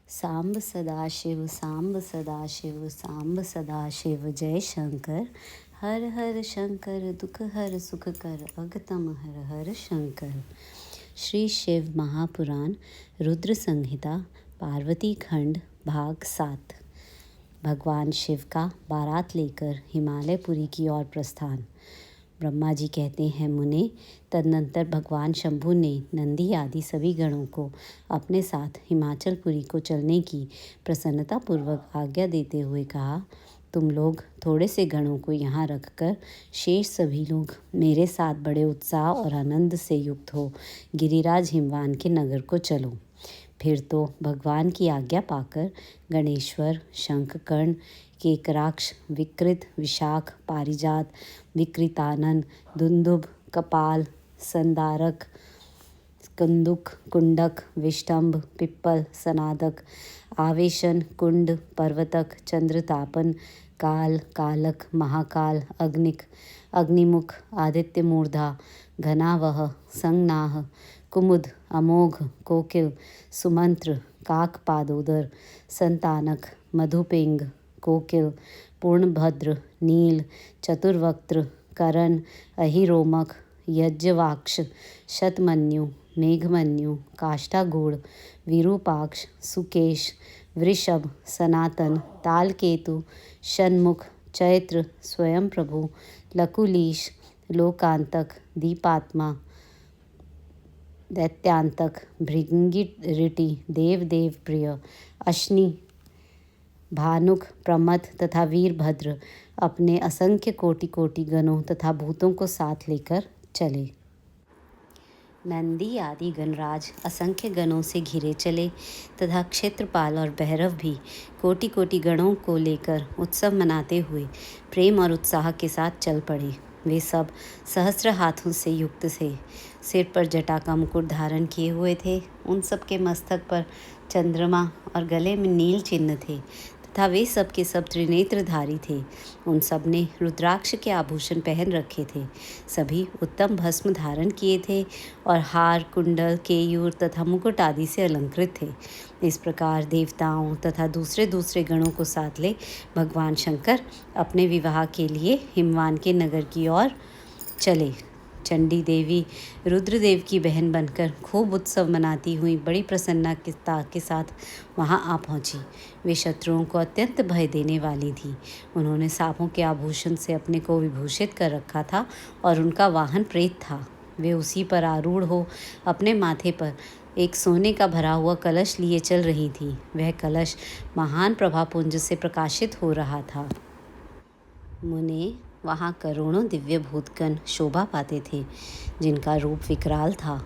सांब सदाशिव सांब सदाशिव सांब सदाशिव जय शंकर। हर हर शंकर दुख हर सुख कर अगतम हर हर शंकर। श्री शिव महापुराण रुद्र संहिता पार्वती खंड भाग 7। भगवान शिव का बारात लेकर हिमालयपुरी की ओर प्रस्थान। ब्रह्मा जी कहते हैं, मुने, तदनंतर भगवान शंभु ने नंदी आदि सभी गणों को अपने साथ हिमाचलपुरी को चलने की प्रसन्नतापूर्वक आज्ञा देते हुए कहा, तुम लोग थोड़े से गणों को यहाँ रखकर शेष सभी लोग मेरे साथ बड़े उत्साह और आनंद से युक्त हो गिरिराज हिमवान के नगर को चलो। फिर तो भगवान की आज्ञा पाकर गणेश्वर, शंखकर्ण, केकराक्ष, विकृत, विशाख, पारिजात, विकृतानन, दुंदुभ, कपाल, संदारक, कंदुक, कुंडक, विष्टंभ, पिप्पल, सनादक, आवेशन, कुंड, पर्वतक, चंद्रतापन, काल, कालक, महाकाल, अग्निक, अग्निमुख, आदित्य मूर्धा, घनावह, संज्ञाह, कुमुद, अमोघ, कोकिल, सुमंत्र, काकपादोदर, संतानक, मधुपिंग, कोकिल, पूर्णभद्र, नील, चतुर्वक्त्र, करण, अहिरोमक, यज्ञवाक्ष, शतमन्यु, मेघमन्यु, काष्ठागूढ़, विरूपाक्ष, सुकेश, वृषभ, सनातन, तालकेतु, षण्मुख, चैत्र, स्वयं प्रभु, लकुलीश, लोकांतक, दीपात्मा, दैत्यांतक, भृंगिरिटी, देवदेव प्रिय, अश्नि, भानुक, प्रमथ तथा वीरभद्र अपने असंख्य कोटि कोटि गणों तथा भूतों को साथ लेकर चले। नंदी आदि गणराज असंख्य गणों से घिरे चले तथा क्षेत्रपाल और भैरव भी कोटि कोटि गणों को लेकर उत्सव मनाते हुए प्रेम और उत्साह के साथ चल पड़े। वे सब सहस्र हाथों से युक्त थे, सिर पर जटा का मुकुट धारण किए हुए थे। उन सब के मस्तक पर चंद्रमा और गले में नील चिन्ह थे तथा वे सब के सब त्रिनेत्रधारी थे। उन सब ने रुद्राक्ष के आभूषण पहन रखे थे। सभी उत्तम भस्म धारण किए थे और हार, कुंडल, केयूर तथा मुकुट आदि से अलंकृत थे। इस प्रकार देवताओं तथा दूसरे दूसरे गणों को साथ ले भगवान शंकर अपने विवाह के लिए हिमवान के नगर की ओर चले। चंडी देवी रुद्रदेव की बहन बनकर खूब उत्सव मनाती हुई बड़ी प्रसन्नता के साथ वहां आ पहुंची। वे शत्रुओं को अत्यंत भय देने वाली थी। उन्होंने सांपों के आभूषण से अपने को विभूषित कर रखा था और उनका वाहन प्रेत था। वे उसी पर आरूढ़ हो अपने माथे पर एक सोने का भरा हुआ कलश लिए चल रही थी। वह कलश महान प्रभापुंज से प्रकाशित हो रहा था। मुने, वहाँ करोड़ों दिव्य भूतगण शोभा पाते थे, जिनका रूप विकराल था।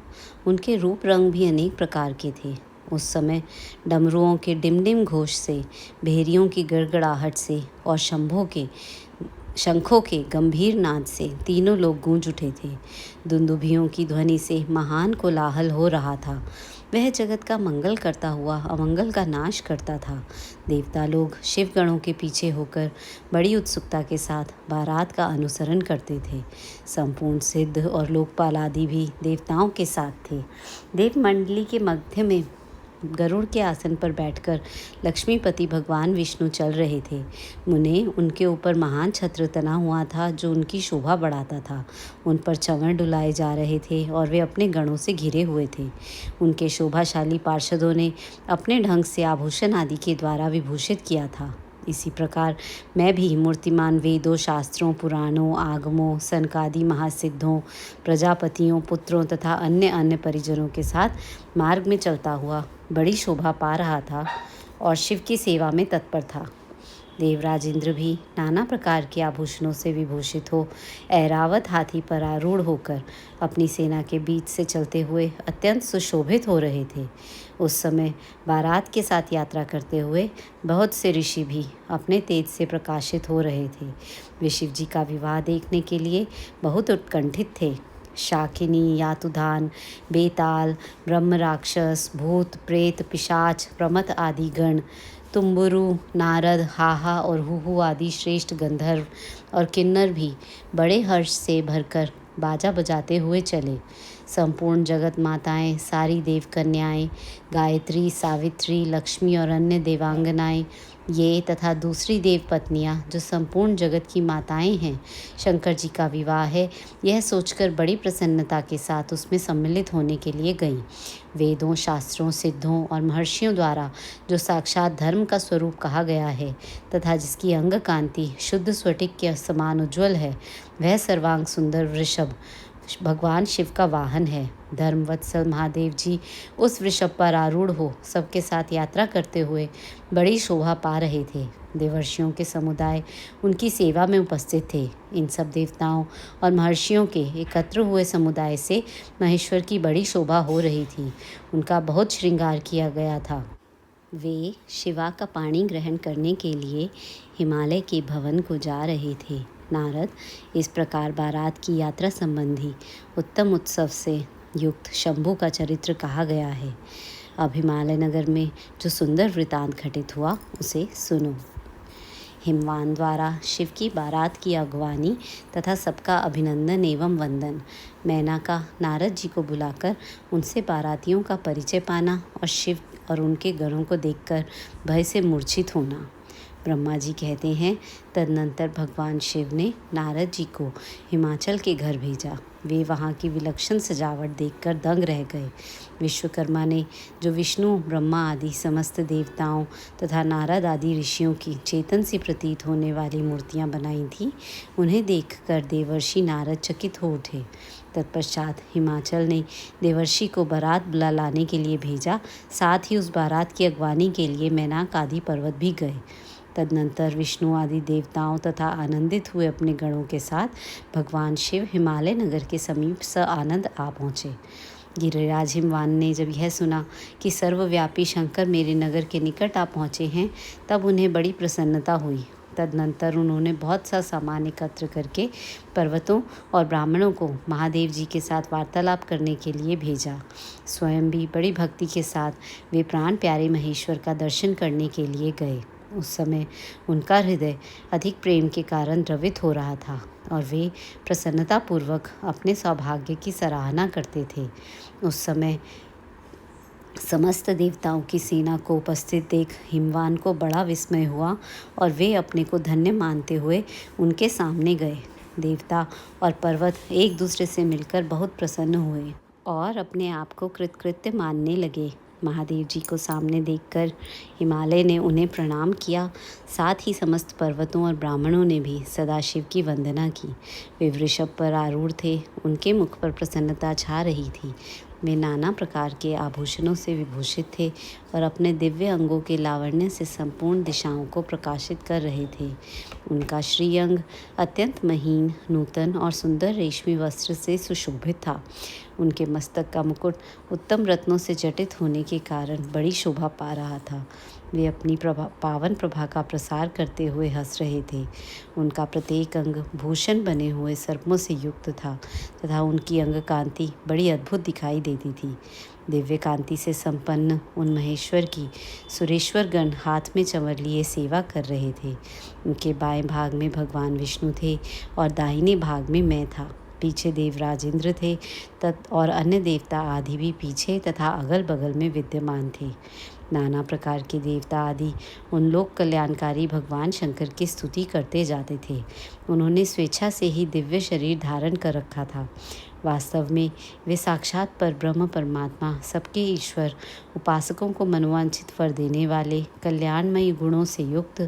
उनके रूप रंग भी अनेक प्रकार के थे। उस समय डमरुओं के डिमडिम घोष से, भेरियों की गड़गड़ाहट से और शंखों के गंभीर नाद से तीनों लोग गूंज उठे थे। दुंदुभियों की ध्वनि से महान कोलाहल हो रहा था। वह जगत का मंगल करता हुआ अमंगल का नाश करता था। देवता लोग शिवगणों के पीछे होकर बड़ी उत्सुकता के साथ बारात का अनुसरण करते थे। संपूर्ण सिद्ध और लोकपाल आदि भी देवताओं के साथ थे। देव मंडली के मध्य में गरुड़ के आसन पर बैठकर लक्ष्मीपति भगवान विष्णु चल रहे थे। मुने, उनके ऊपर महान छत्र तना हुआ था जो उनकी शोभा बढ़ाता था। उन पर चंवर डुलाए जा रहे थे और वे अपने गणों से घिरे हुए थे। उनके शोभाशाली पार्षदों ने अपने ढंग से आभूषण आदि के द्वारा विभूषित किया था। इसी प्रकार मैं भी मूर्तिमान वेदों, शास्त्रों, पुराणों, आगमों, सनकादि महासिद्धों, प्रजापतियों, पुत्रों तथा अन्य अन्य परिजनों के साथ मार्ग में चलता हुआ बड़ी शोभा पा रहा था और शिव की सेवा में तत्पर था। देवराज इंद्र भी नाना प्रकार के आभूषणों से विभूषित हो ऐरावत हाथी पर आरूढ़ होकर अपनी सेना के बीच से चलते हुए अत्यंत सुशोभित हो रहे थे। उस समय बारात के साथ यात्रा करते हुए बहुत से ऋषि भी अपने तेज से प्रकाशित हो रहे थे। वे शिव जी का विवाह देखने के लिए बहुत उत्कंठित थे। शाकिनी, यातुधान, बेताल, ब्रह्म राक्षस, भूत, प्रेत, पिशाच, प्रमथ आदि गण, तुम्बुरु, नारद, हाहा और हुहु आदि श्रेष्ठ गंधर्व और किन्नर भी बड़े हर्ष से भरकर बाजा बजाते हुए चले। संपूर्ण जगत माताएं, सारी देव कन्याएं, गायत्री, सावित्री, लक्ष्मी और अन्य देवांगनाएं, ये तथा दूसरी देव पत्नियां जो संपूर्ण जगत की माताएं हैं, शंकर जी का विवाह है, यह सोचकर बड़ी प्रसन्नता के साथ उसमें सम्मिलित होने के लिए गईं। वेदों, शास्त्रों, सिद्धों और महर्षियों द्वारा जो साक्षात धर्म का स्वरूप कहा गया है तथा जिसकी अंग कांति शुद्ध स्फटिक के समान उज्ज्वल है, वह सर्वांग सुंदर वृषभ भगवान शिव का वाहन है। धर्मवत्सल महादेव जी उस वृषभ पर आरूढ़ हो सबके साथ यात्रा करते हुए बड़ी शोभा पा रहे थे। देवर्षियों के समुदाय उनकी सेवा में उपस्थित थे। इन सब देवताओं और महर्षियों के एकत्र हुए समुदाय से महेश्वर की बड़ी शोभा हो रही थी। उनका बहुत श्रृंगार किया गया था। वे शिवा का पाणी ग्रहण करने के लिए हिमालय के भवन को जा रहे थे। नारद इस प्रकार बारात की यात्रा संबंधी उत्तम उत्सव से युक्त शंभु का चरित्र कहा गया है। अब हिमालय नगर में जो सुंदर वृतांत घटित हुआ उसे सुनो। हिमवान द्वारा शिव की बारात की अगवानी तथा सबका अभिनंदन एवं वंदन। मैनाका नारद जी को बुलाकर उनसे बारातियों का परिचय पाना और शिव और उनके गणों को देखकर भय से मूर्छित होना। ब्रह्मा जी कहते हैं, तदनंतर भगवान शिव ने नारद जी को हिमाचल के घर भेजा। वे वहाँ की विलक्षण सजावट देखकर दंग रह गए। विश्वकर्मा ने जो विष्णु, ब्रह्मा आदि समस्त देवताओं तथा नारद आदि ऋषियों की चेतन से प्रतीत होने वाली मूर्तियाँ बनाई थीं, उन्हें देखकर देवर्षि नारद चकित हो उठे। तत्पश्चात हिमाचल ने देवर्षि को बारात बुला लाने के लिए भेजा। साथ ही उस बारात की अगवानी के लिए मैनाक आदि पर्वत भी गए। तदनंतर विष्णु आदि देवताओं तथा आनंदित हुए अपने गणों के साथ भगवान शिव हिमालय नगर के समीप आनंद आ पहुँचे। गिरिराज हिमवान ने जब यह सुना कि सर्वव्यापी शंकर मेरे नगर के निकट आ पहुँचे हैं, तब उन्हें बड़ी प्रसन्नता हुई। तदनंतर उन्होंने बहुत सा सामान एकत्र करके पर्वतों और ब्राह्मणों को महादेव जी के साथ वार्तालाप करने के लिए भेजा। स्वयं भी बड़ी भक्ति के साथ वे प्राण प्यारे महेश्वर का दर्शन करने के लिए गए। उस समय उनका हृदय अधिक प्रेम के कारण द्रवित हो रहा था और वे प्रसन्नतापूर्वक अपने सौभाग्य की सराहना करते थे। उस समय समस्त देवताओं की सेना को उपस्थित देख हिमवान को बड़ा विस्मय हुआ और वे अपने को धन्य मानते हुए उनके सामने गए। देवता और पर्वत एक दूसरे से मिलकर बहुत प्रसन्न हुए और अपने आप को कृतकृत्य मानने लगे। महादेव जी को सामने देखकर हिमालय ने उन्हें प्रणाम किया। साथ ही समस्त पर्वतों और ब्राह्मणों ने भी सदाशिव की वंदना की। वे वृषभ पर आरूढ़ थे। उनके मुख पर प्रसन्नता छा रही थी। वे नाना प्रकार के आभूषणों से विभूषित थे और अपने दिव्य अंगों के लावण्य से संपूर्ण दिशाओं को प्रकाशित कर रहे थे। उनका श्रीअंग अत्यंत महीन, नूतन और सुंदर रेशमी वस्त्र से सुशोभित था। उनके मस्तक का मुकुट उत्तम रत्नों से जटित होने के कारण बड़ी शोभा पा रहा था। वे अपनी पावन प्रभा का प्रसार करते हुए हंस रहे थे। उनका प्रत्येक अंग भूषण बने हुए सर्पों से युक्त था तथा उनकी अंग कांति बड़ी अद्भुत दिखाई देती थी। दिव्य कांति से संपन्न उन महेश्वर की सुरेश्वर गण हाथ में चंवर लिए सेवा कर रहे थे। उनके बाएं भाग में भगवान विष्णु थे और दाहिने भाग में मैं था। पीछे देवराज इंद्र थे और अन्य देवता आदि भी पीछे तथा अगल बगल में विद्यमान थे। नाना प्रकार के देवता आदि उन लोक कल्याणकारी भगवान शंकर की स्तुति करते जाते थे। उन्होंने स्वेच्छा से ही दिव्य शरीर धारण कर रखा था। वास्तव में वे साक्षात पर ब्रह्म परमात्मा, सबके ईश्वर, उपासकों को मनोवांछित फल देने वाले, कल्याणमयी गुणों से युक्त,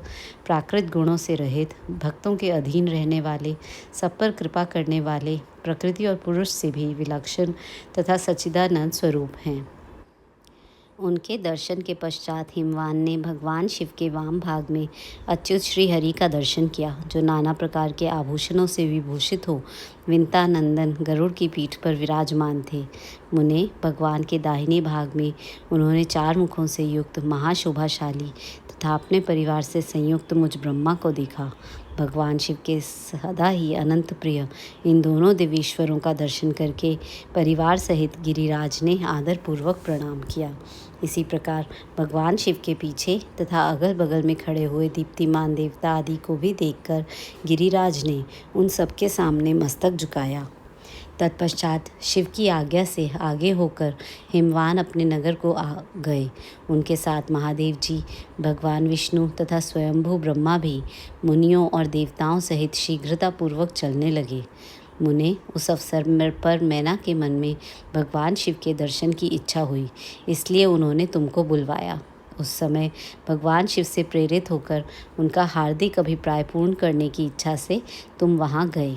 प्राकृत गुणों से रहित, भक्तों के अधीन रहने वाले, सब पर कृपा करने वाले, प्रकृति और पुरुष से भी विलक्षण तथा सच्चिदानंद स्वरूप हैं। उनके दर्शन के पश्चात हिमवान ने भगवान शिव के वाम भाग में अच्युत श्री हरि का दर्शन किया, जो नाना प्रकार के आभूषणों से विभूषित हो विंता नंदन गरुड़ की पीठ पर विराजमान थे। मुने भगवान के दाहिने भाग में उन्होंने 4 मुखों से युक्त महाशोभाशाली तथा अपने परिवार से संयुक्त मुझ ब्रह्मा को देखा। भगवान शिव के सदा ही अनंत प्रिय इन दोनों देवीश्वरों का दर्शन करके परिवार सहित गिरिराज ने आदरपूर्वक प्रणाम किया। इसी प्रकार भगवान शिव के पीछे तथा अगल बगल में खड़े हुए दीप्तिमान देवता आदि को भी देखकर गिरिराज ने उन सबके सामने मस्तक झुकाया। तत्पश्चात शिव की आज्ञा से आगे होकर हिमवान अपने नगर को आ गए। उनके साथ महादेव जी, भगवान विष्णु तथा स्वयंभू ब्रह्मा भी मुनियों और देवताओं सहित शीघ्रतापूर्वक चलने लगे। मुने, उस अवसर पर मैना के मन में भगवान शिव के दर्शन की इच्छा हुई, इसलिए उन्होंने तुमको बुलवाया। उस समय भगवान शिव से प्रेरित होकर उनका हार्दिक अभिप्राय पूर्ण करने की इच्छा से तुम वहाँ गए।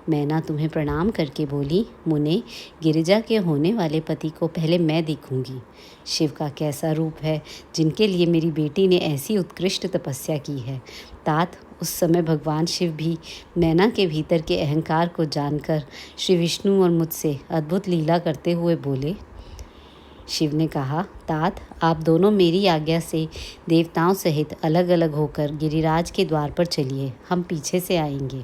मैना तुम्हें प्रणाम करके बोली, मुने, गिरिजा के होने वाले पति को पहले मैं देखूंगी। शिव का कैसा रूप है, जिनके लिए मेरी बेटी ने ऐसी उत्कृष्ट तपस्या की है। तात, उस समय भगवान शिव भी मैना के भीतर के अहंकार को जानकर श्री विष्णु और मुझसे अद्भुत लीला करते हुए बोले। शिव ने कहा, तात, आप दोनों मेरी आज्ञा से देवताओं सहित अलग अलग होकर गिरिराज के द्वार पर चलिए, हम पीछे से आएंगे।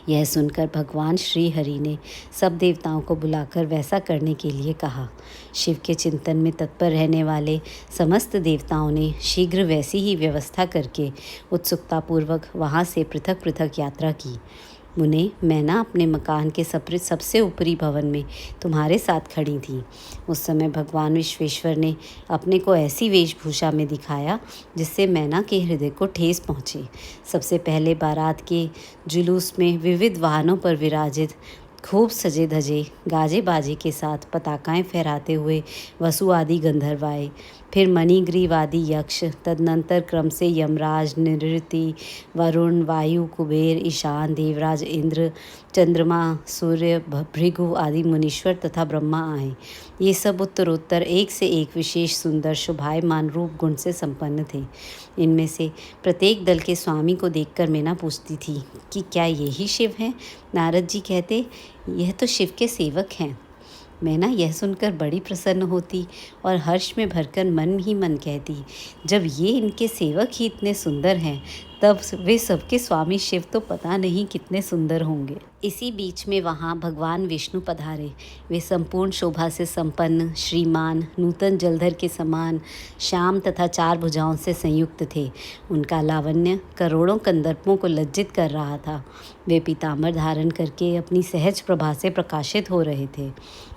यह सुनकर भगवान श्री हरि ने सब देवताओं को बुलाकर वैसा करने के लिए कहा। शिव के चिंतन में तत्पर रहने वाले समस्त देवताओं ने शीघ्र वैसी ही व्यवस्था करके उत्सुकतापूर्वक वहाँ से पृथक पृथक यात्रा की। मुने, मैना अपने मकान के सबसे ऊपरी भवन में तुम्हारे साथ खड़ी थी। उस समय भगवान विश्वेश्वर ने अपने को ऐसी वेशभूषा में दिखाया जिससे मैना के हृदय को ठेस पहुँचे। सबसे पहले बारात के जुलूस में विविध वाहनों पर विराजित खूब सजे धजे गाजे बाजे के साथ पताकाएं फहराते हुए वसु आदि गंधर्व आए। फिर मणिग्रीव आदि यक्ष, तदनंतर क्रम से यमराज, निऋति, वरुण, वायु, कुबेर, ईशान, देवराज, इंद्र, चंद्रमा, सूर्य, भृगु आदि मुनीश्वर तथा ब्रह्मा आए। ये सब उत्तरोत्तर एक से एक विशेष सुंदर शोभायमान रूप गुण से संपन्न थे। इनमें से प्रत्येक दल के स्वामी को देखकर मैना पूछती थी कि क्या यही शिव हैं? नारद जी कहते, यह तो शिव के सेवक हैं। मैना यह सुनकर बड़ी प्रसन्न होती और हर्ष में भरकर मन ही मन कहती, जब ये इनके सेवक ही इतने सुंदर हैं, तब वे सबके स्वामी शिव तो पता नहीं कितने सुंदर होंगे। इसी बीच में वहाँ भगवान विष्णु पधारे। वे संपूर्ण शोभा से संपन्न, श्रीमान, नूतन जलधर के समान, श्याम तथा 4 भुजाओं से संयुक्त थे। उनका लावण्य करोड़ों कंदर्पों को लज्जित कर रहा था। वे पीताम्बर धारण करके अपनी सहज प्रभा से प्रकाशित हो रहे थे।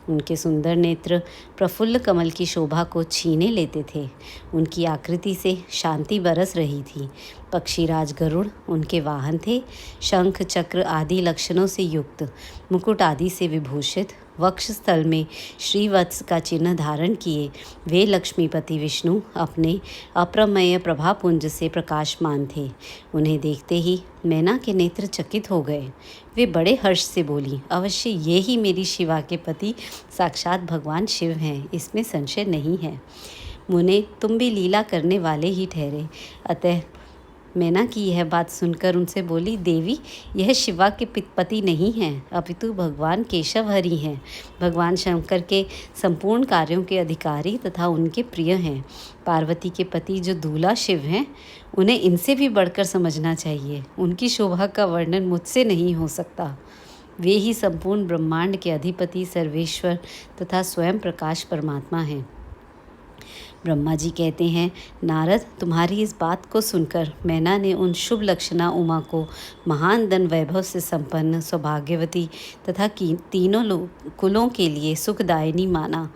उनके सुंदर नेत्र प्रफुल्ल कमल की शोभा को छीने लेते थे। उनकी आकृति से शांति बरस रही थी। पक्षीराज गरुड़ उनके वाहन थे। शंख, चक्र आदि लक्षणों से युक्त, मुकुट आदि से विभूषित, वक्ष स्थल में श्रीवत्स का चिन्ह धारण किए वे लक्ष्मीपति विष्णु अपने अप्रमेय प्रभापुंज से प्रकाशमान थे। उन्हें देखते ही मैना के नेत्र चकित हो गए। वे बड़े हर्ष से बोली, अवश्य ये ही मेरी शिवा के पति साक्षात भगवान शिव हैं, इसमें संशय नहीं है। मुने, तुम भी लीला करने वाले ही ठहरे। अतः मैना की यह बात सुनकर उनसे बोली, देवी, यह शिवा के पति नहीं हैं, अपितु भगवान केशव हरि हैं। भगवान शंकर के संपूर्ण कार्यों के अधिकारी तथा उनके प्रिय हैं। पार्वती के पति जो दूल्हा शिव हैं, उन्हें इनसे भी बढ़कर समझना चाहिए। उनकी शोभा का वर्णन मुझसे नहीं हो सकता। वे ही संपूर्ण ब्रह्मांड के अधिपति, सर्वेश्वर तथा स्वयं प्रकाश परमात्मा हैं। ब्रह्मा जी कहते हैं, नारद, तुम्हारी इस बात को सुनकर मैना ने उन शुभ लक्षणा उमा को महान धन वैभव से संपन्न, सौभाग्यवती तथा तीनों कुलों के लिए सुखदायिनी माना।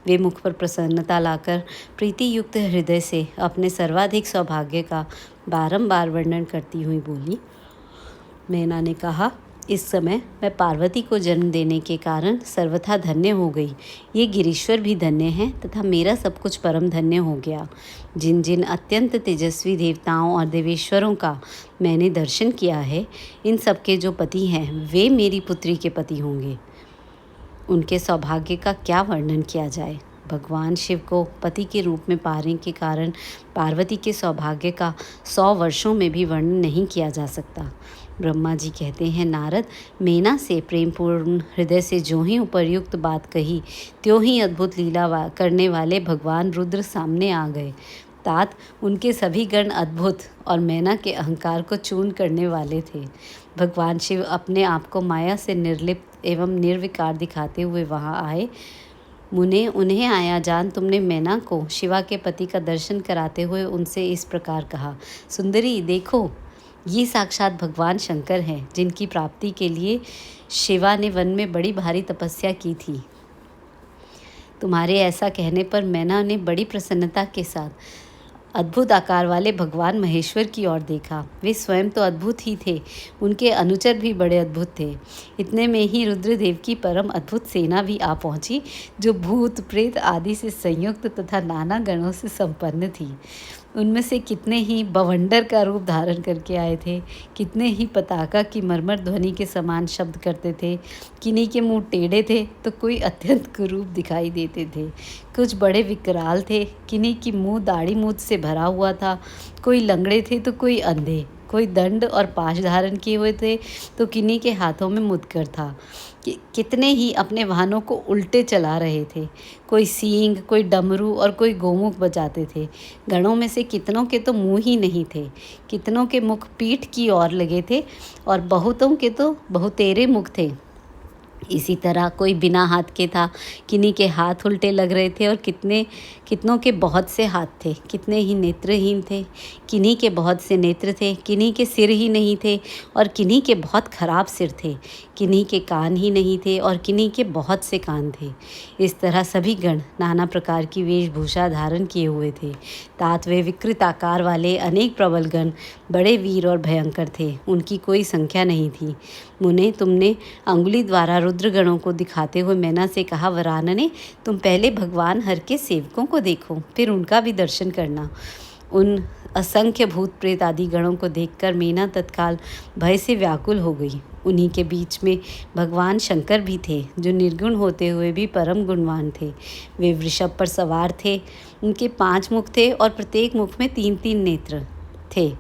वे मुख पर प्रसन्नता लाकर प्रीति युक्त हृदय से अपने सर्वाधिक सौभाग्य का बारंबार वर्णन करती हुई बोली। मैना ने कहा, इस समय मैं पार्वती को जन्म देने के कारण सर्वथा धन्य हो गई। ये गिरीश्वर भी धन्य हैं तथा मेरा सब कुछ परम धन्य हो गया। जिन जिन अत्यंत तेजस्वी देवताओं और देवेश्वरों का मैंने दर्शन किया है, इन सबके जो पति हैं वे मेरी पुत्री के पति होंगे। उनके सौभाग्य का क्या वर्णन किया जाए। भगवान शिव को पति के रूप में पाने के कारण पार्वती के सौभाग्य का 100 वर्षों में भी वर्णन नहीं किया जा सकता। ब्रह्मा जी कहते हैं, नारद, मैना से प्रेमपूर्ण हृदय से जो ही उपर्युक्त बात कही, त्यों ही अद्भुत लीला करने वाले भगवान रुद्र सामने आ गए। तात, उनके सभी गण अद्भुत और मैना के अहंकार को चूर्ण करने वाले थे। भगवान शिव अपने आप को माया से निर्लिप्त एवं निर्विकार दिखाते हुए वहाँ आए। मुने, उन्हें आया जान तुमने मैना को शिवा के पति का दर्शन कराते हुए उनसे इस प्रकार कहा, सुंदरी देखो, ये साक्षात भगवान शंकर हैं, जिनकी प्राप्ति के लिए शिवा ने वन में बड़ी भारी तपस्या की थी। तुम्हारे ऐसा कहने पर मैना ने बड़ी प्रसन्नता के साथ अद्भुत आकार वाले भगवान महेश्वर की ओर देखा। वे स्वयं तो अद्भुत ही थे, उनके अनुचर भी बड़े अद्भुत थे। इतने में ही रुद्रदेव की परम अद्भुत सेना भी आ पहुंची, जो भूत प्रेत आदि से संयुक्त तथा नाना गणों से संपन्न थी। उनमें से कितने ही बवंडर का रूप धारण करके आए थे, कितने ही पताका की मरमर ध्वनि के समान शब्द करते थे। किन्हीं के मुंह टेढ़े थे तो कोई अत्यंत कुरूप दिखाई देते थे। कुछ बड़े विकराल थे, किन्हीं की मुंह दाढ़ी मूछ से भरा हुआ था। कोई लंगड़े थे तो कोई अंधे, कोई दंड और पाश धारण किए हुए थे तो किन्हीं के हाथों में मुदकर था। कितने ही अपने वाहनों को उल्टे चला रहे थे। कोई सींग, कोई डमरू और कोई गोमुख बजाते थे। गणों में से कितनों के तो मुंह ही नहीं थे, कितनों के मुख पीठ की ओर लगे थे और बहुतों के तो बहुतेरे मुख थे। इसी तरह कोई बिना हाथ के था, किन्हीं के हाथ उल्टे लग रहे थे और कितनों के बहुत से हाथ थे। कितने ही नेत्रहीन थे, किन्हीं के बहुत से नेत्र थे, किन्हीं के सिर ही नहीं थे और किन्हीं के बहुत खराब सिर थे। किन्हीं के कान ही नहीं थे और किन्हीं के बहुत से कान थे। इस तरह सभी गण नाना प्रकार की वेशभूषा धारण किए हुए थे। तात वे विकृत आकार वाले अनेक प्रबल गण बड़े वीर और भयंकर थे, उनकी कोई संख्या नहीं थी। मुने, तुमने अंगुली द्वारा रुद्रगणों को दिखाते हुए मैना से कहा, वरानने, तुम पहले भगवान हर के सेवकों को देखो, फिर उनका भी दर्शन करना। उन असंख्य भूत प्रेत आदि गणों को देखकर मीना तत्काल भय से व्याकुल हो गई। उन्हीं के बीच में भगवान शंकर भी थे, जो निर्गुण होते हुए भी परम गुणवान थे। वे वृषभ पर सवार थे। उनके 5 मुख थे और प्रत्येक मुख में 3-3 नेत्र थे।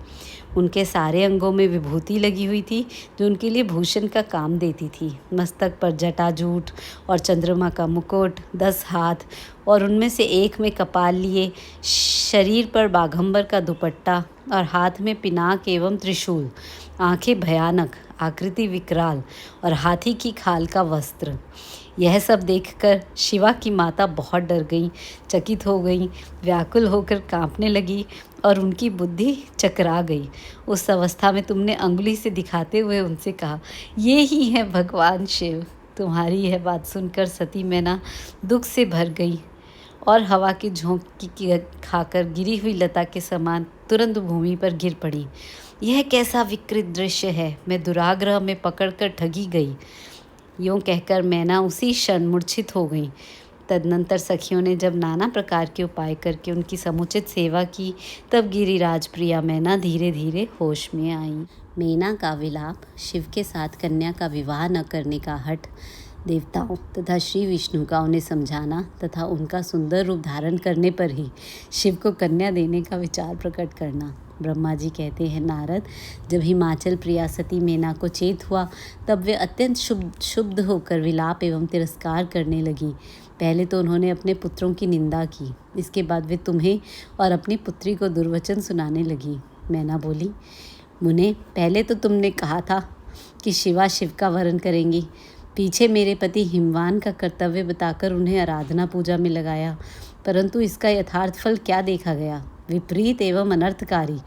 उनके सारे अंगों में विभूति लगी हुई थी, जो उनके लिए भूषण का काम देती थी। मस्तक पर जटाजूट और चंद्रमा का मुकुट, 10 हाथ और उनमें से एक में कपाल लिए, शरीर पर बाघंबर का दुपट्टा और हाथ में पिनाक एवं त्रिशूल, आंखें भयानक, आकृति विकराल और हाथी की खाल का वस्त्र। यह सब देखकर शिवा की माता बहुत डर गई, चकित हो गई, व्याकुल होकर कांपने लगी और उनकी बुद्धि चकरा गई। उस अवस्था में तुमने अंगुली से दिखाते हुए उनसे कहा, ये ही है भगवान शिव। तुम्हारी यह बात सुनकर सती मैना दुख से भर गई और हवा के झोंके खाकर गिरी हुई लता के समान तुरंत भूमि पर गिर पड़ी। यह कैसा विकृत दृश्य है, मैं दुराग्रह में पकड़कर ठगी गई। यूँ कहकर मैना उसी क्षण मूर्छित हो गई। तदनंतर सखियों ने जब नाना प्रकार के उपाय करके उनकी समुचित सेवा की, तब गिरिराज प्रिया मैना धीरे धीरे होश में आई। मैना का विलाप, शिव के साथ कन्या का विवाह न करने का हठ, देवताओं तथा श्री विष्णु का उन्हें समझाना तथा उनका सुंदर रूप धारण करने पर ही शिव को कन्या देने का विचार प्रकट करना। ब्रह्मा जी कहते हैं, नारद, जब हिमाचल प्रिया सती मैना को चेत हुआ, तब वे अत्यंत क्षुब्ध होकर विलाप एवं तिरस्कार करने लगी। पहले तो उन्होंने अपने पुत्रों की निंदा की, इसके बाद वे तुम्हें और अपनी पुत्री को दुर्वचन सुनाने लगी। मैना बोली, मुने, पहले तो तुमने कहा था कि शिवा शिव का वरण करेंगी, पीछे मेरे पति हिमवान का कर्तव्य बताकर उन्हें आराधना पूजा में लगाया, परंतु इसका यथार्थ फल क्या देखा गया? विपरीत एवं अनर्थकारी,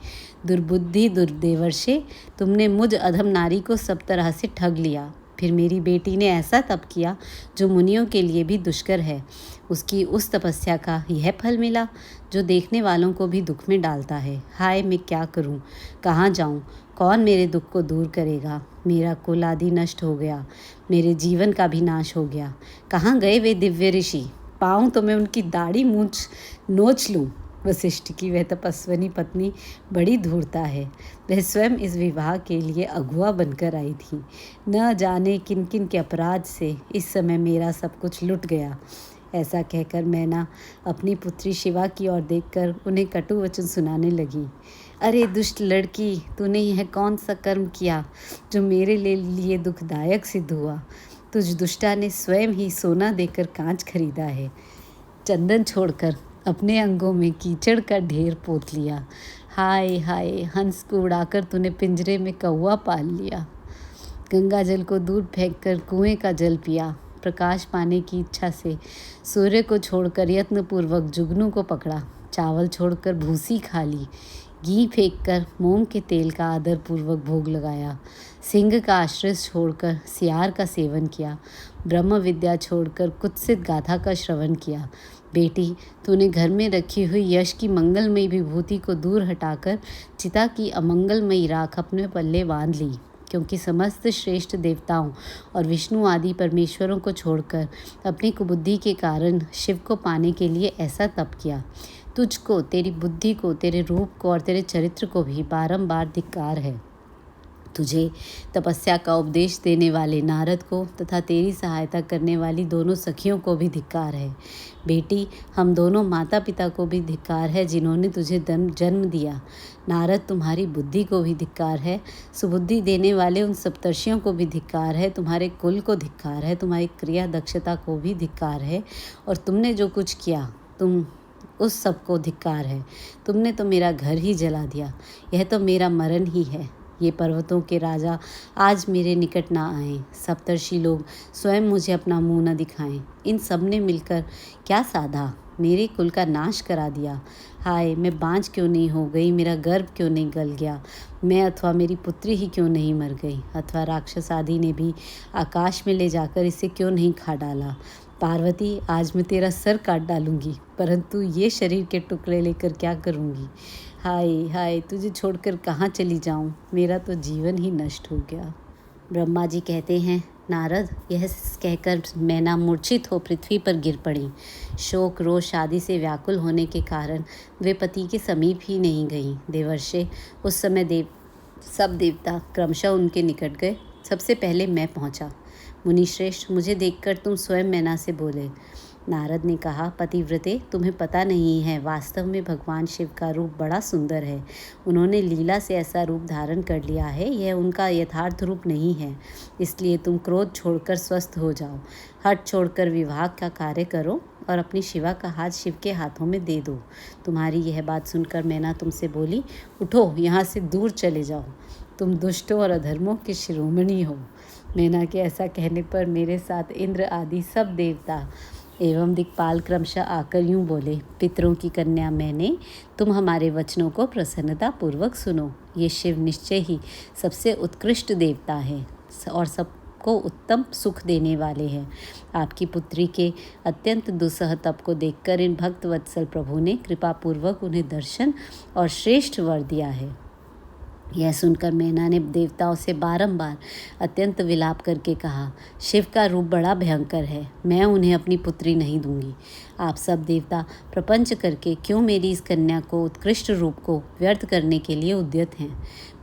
दुर्बुद्धि दुर्देवर्षे, तुमने मुझ अधम नारी को सब तरह से ठग लिया। फिर मेरी बेटी ने ऐसा तप किया जो मुनियों के लिए भी दुष्कर है। उसकी उस तपस्या का यह फल मिला जो देखने वालों को भी दुख में डालता है। हाय, मैं क्या करूं? कहाँ जाऊं? कौन मेरे दुख को दूर करेगा? मेरा कुल आदि नष्ट हो गया, मेरे जीवन का भी नाश हो गया। कहाँ गए वे दिव्य ऋषि? पाऊँ तो मैं उनकी दाढ़ी मूंछ नोच लूँ। वशिष्ठ की वह तपस्विनी पत्नी बड़ी धूर्ता है। वह स्वयं इस विवाह के लिए अगुआ बनकर आई थी। न जाने किन किन के अपराध से इस समय मेरा सब कुछ लुट गया। ऐसा कहकर मैना अपनी पुत्री शिवा की ओर देखकर उन्हें कटु वचन सुनाने लगी। अरे दुष्ट लड़की, तूने यह कौन सा कर्म किया जो मेरे लिए दुखदायक सिद्ध हुआ? तुझ दुष्टा ने स्वयं ही सोना देकर कांच खरीदा है, चंदन छोड़कर अपने अंगों में कीचड़ का ढेर पोत लिया। हाय हाय, हंस को उड़ाकर तूने पिंजरे में कौवा पाल लिया, गंगा जल को दूर फेंककर कुएं का जल पिया, प्रकाश पाने की इच्छा से सूर्य को छोड़कर यत्नपूर्वक जुगनू को पकड़ा, चावल छोड़कर भूसी खा ली, घी फेंककर मोम के तेल का आदरपूर्वक भोग लगाया। सिंह का आश्रय छोड़कर सियार का सेवन किया। ब्रह्म विद्या छोड़कर कुत्सित गाथा का श्रवण किया। बेटी, तूने घर में रखी हुई यश की मंगलमयी विभूति को दूर हटाकर चिता की अमंगलमयी राख अपने पल्ले बांध ली, क्योंकि समस्त श्रेष्ठ देवताओं और विष्णु आदि परमेश्वरों को छोड़कर अपनी कुबुद्धि के कारण शिव को पाने के लिए ऐसा तप किया। तुझको, तेरी बुद्धि को, तेरे रूप को और तेरे चरित्र को भी बारंबार धिक्कार है। तुझे तपस्या का उपदेश देने वाले नारद को तथा तेरी सहायता करने वाली दोनों सखियों को भी धिक्कार है। बेटी, हम दोनों माता पिता को भी धिक्कार है जिन्होंने तुझे जन्म दिया। नारद, तुम्हारी बुद्धि को भी धिक्कार है। सुबुद्धि देने वाले उन सप्तर्षियों को भी धिक्कार है। तुम्हारे कुल को धिक्कार है। तुम्हारी क्रिया दक्षता को भी धिक्कार है। और तुमने जो कुछ किया तुम उस सब को धिक्कार है। तुमने तो मेरा घर ही जला दिया। यह तो मेरा मरण ही है। ये पर्वतों के राजा आज मेरे निकट ना आए। सप्तर्षि लोग स्वयं मुझे अपना मुंह न दिखाएं। इन सब ने मिलकर क्या साधा? मेरे कुल का नाश करा दिया। हाय, मैं बांझ क्यों नहीं हो गई? मेरा गर्भ क्यों नहीं गल गया? मैं अथवा मेरी पुत्री ही क्यों नहीं मर गई? अथवा राक्षस आदि ने भी आकाश में ले जाकर इसे क्यों नहीं खा डाला? पार्वती, आज मैं तेरा सर काट डालूंगी, परंतु ये शरीर के टुकड़े लेकर क्या करूंगी? हाय हाय, तुझे छोड़कर कहाँ चली जाऊं? मेरा तो जीवन ही नष्ट हो गया। ब्रह्मा जी कहते हैं, नारद, यह कहकर मैना मूर्छित हो पृथ्वी पर गिर पड़ी। शोक रोष आदि से व्याकुल होने के कारण वे पति के समीप ही नहीं गईं। देवर्षे, उस समय सब देवता क्रमशः उनके निकट गए। सबसे पहले मैं पहुंचा। मुनिश्रेष्ठ, मुझे देखकर तुम स्वयं मैना से बोले। नारद ने कहा, पतिव्रते, तुम्हें पता नहीं है, वास्तव में भगवान शिव का रूप बड़ा सुंदर है। उन्होंने लीला से ऐसा रूप धारण कर लिया है, यह उनका यथार्थ रूप नहीं है। इसलिए तुम क्रोध छोड़कर स्वस्थ हो जाओ, हठ छोड़कर विवाह का कार्य करो और अपनी शिवा का हाथ शिव के हाथों में दे दो। तुम्हारी यह बात सुनकर मैना तुमसे बोली, उठो, यहाँ से दूर चले जाओ। तुम दुष्टों और अधर्मों के शिरोमणि हो। मैना के ऐसा कहने पर मेरे साथ इंद्र आदि सब देवता एवं दिक्पाल क्रमशः आकर यूँ बोले, पितरों की कन्या मैंने, तुम हमारे वचनों को प्रसन्नता पूर्वक सुनो। ये शिव निश्चय ही सबसे उत्कृष्ट देवता है और सबको उत्तम सुख देने वाले हैं। आपकी पुत्री के अत्यंत दुस्सह तप को देखकर इन भक्त वत्सल प्रभु ने कृपापूर्वक उन्हें दर्शन और श्रेष्ठ वर दिया है। यह सुनकर मैना ने देवताओं से बारंबार अत्यंत विलाप करके कहा, शिव का रूप बड़ा भयंकर है, मैं उन्हें अपनी पुत्री नहीं दूंगी। आप सब देवता प्रपंच करके क्यों मेरी इस कन्या को उत्कृष्ट रूप को व्यर्थ करने के लिए उद्यत हैं?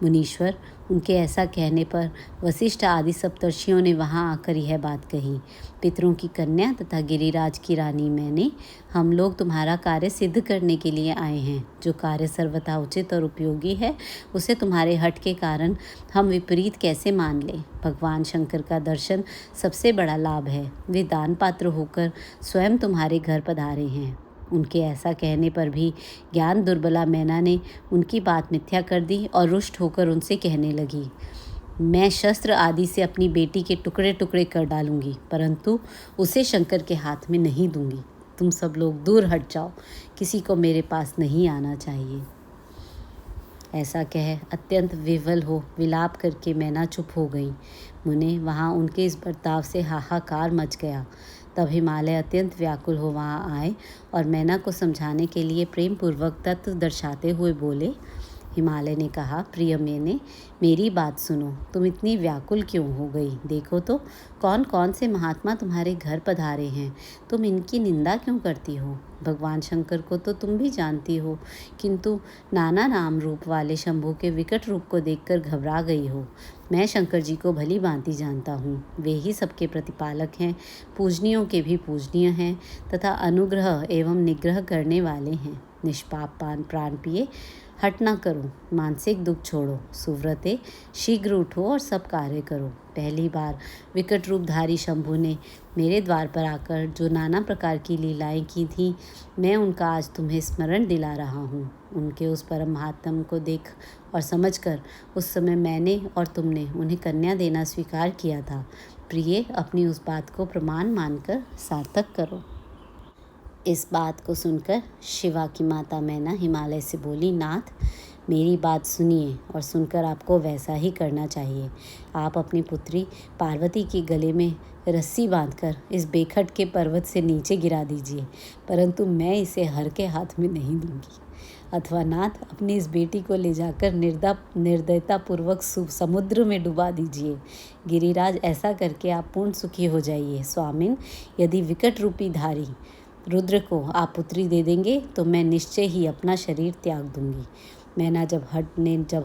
मुनीश्वर, उनके ऐसा कहने पर वशिष्ठ आदि सप्तर्षियों ने वहां आकर यह बात कही, पितरों की कन्या तथा गिरिराज की रानी मैंने, हम लोग तुम्हारा कार्य सिद्ध करने के लिए आए हैं। जो कार्य सर्वथा उचित और उपयोगी है, उसे तुम्हारे हठ के कारण हम विपरीत कैसे मान लें? भगवान शंकर का दर्शन सबसे बड़ा लाभ है। वे दान पात्र होकर स्वयं तुम्हारे घर पधारे हैं। उनके ऐसा कहने पर भी ज्ञान दुर्बला मैना ने उनकी बात मिथ्या कर दी और रुष्ट होकर उनसे कहने लगी, मैं शस्त्र आदि से अपनी बेटी के टुकड़े टुकड़े कर डालूंगी, परंतु उसे शंकर के हाथ में नहीं दूंगी। तुम सब लोग दूर हट जाओ, किसी को मेरे पास नहीं आना चाहिए। ऐसा कह अत्यंत विवल हो विलाप करके मैना चुप हो गई। मुने, वहाँ उनके इस बर्ताव से हाहाकार मच गया। तब हिमालय अत्यंत व्याकुल हो वहाँ आए और मैना को समझाने के लिए प्रेम पूर्वक तत्व दर्शाते हुए बोले। हिमालय ने कहा, प्रिय मैंने, मेरी बात सुनो, तुम इतनी व्याकुल क्यों हो गई? देखो तो कौन कौन से महात्मा तुम्हारे घर पधारे हैं, तुम इनकी निंदा क्यों करती हो? भगवान शंकर को तो तुम भी जानती हो, किंतु नाना नाम रूप वाले शंभू के विकट रूप को देखकर घबरा गई हो। मैं शंकर जी को भली भांति जानता हूँ, वे ही सबके प्रतिपालक हैं, पूजनियों के भी पूजनीय हैं तथा अनुग्रह एवं निग्रह करने वाले हैं। निष्पाप प्राण पिए हट ना करो, मानसिक दुख छोड़ो, सुव्रते शीघ्र उठो और सब कार्य करो। पहली बार विकट रूपधारी शंभू ने मेरे द्वार पर आकर जो नाना प्रकार की लीलाएं की थीं, मैं उनका आज तुम्हें स्मरण दिला रहा हूँ। उनके उस परम महात्म को देख और समझकर उस समय मैंने और तुमने उन्हें कन्या देना स्वीकार किया था। प्रिय, अपनी उस बात को प्रमाण मानकर सार्थक करो। इस बात को सुनकर शिवा की माता मैना हिमालय से बोली, नाथ, मेरी बात सुनिए और सुनकर आपको वैसा ही करना चाहिए। आप अपनी पुत्री पार्वती के गले में रस्सी बांधकर इस बेखट के पर्वत से नीचे गिरा दीजिए, परंतु मैं इसे हर के हाथ में नहीं दूंगी। अथवा नाथ, अपनी इस बेटी को ले जाकर निर्दयतापूर्वक समुद्र में डुबा दीजिए। गिरिराज, ऐसा करके आप पूर्ण सुखी हो जाइए। स्वामिन, यदि विकट रूपी धारी रुद्र को आप पुत्री दे देंगे तो मैं निश्चय ही अपना शरीर त्याग दूंगी। मैना जब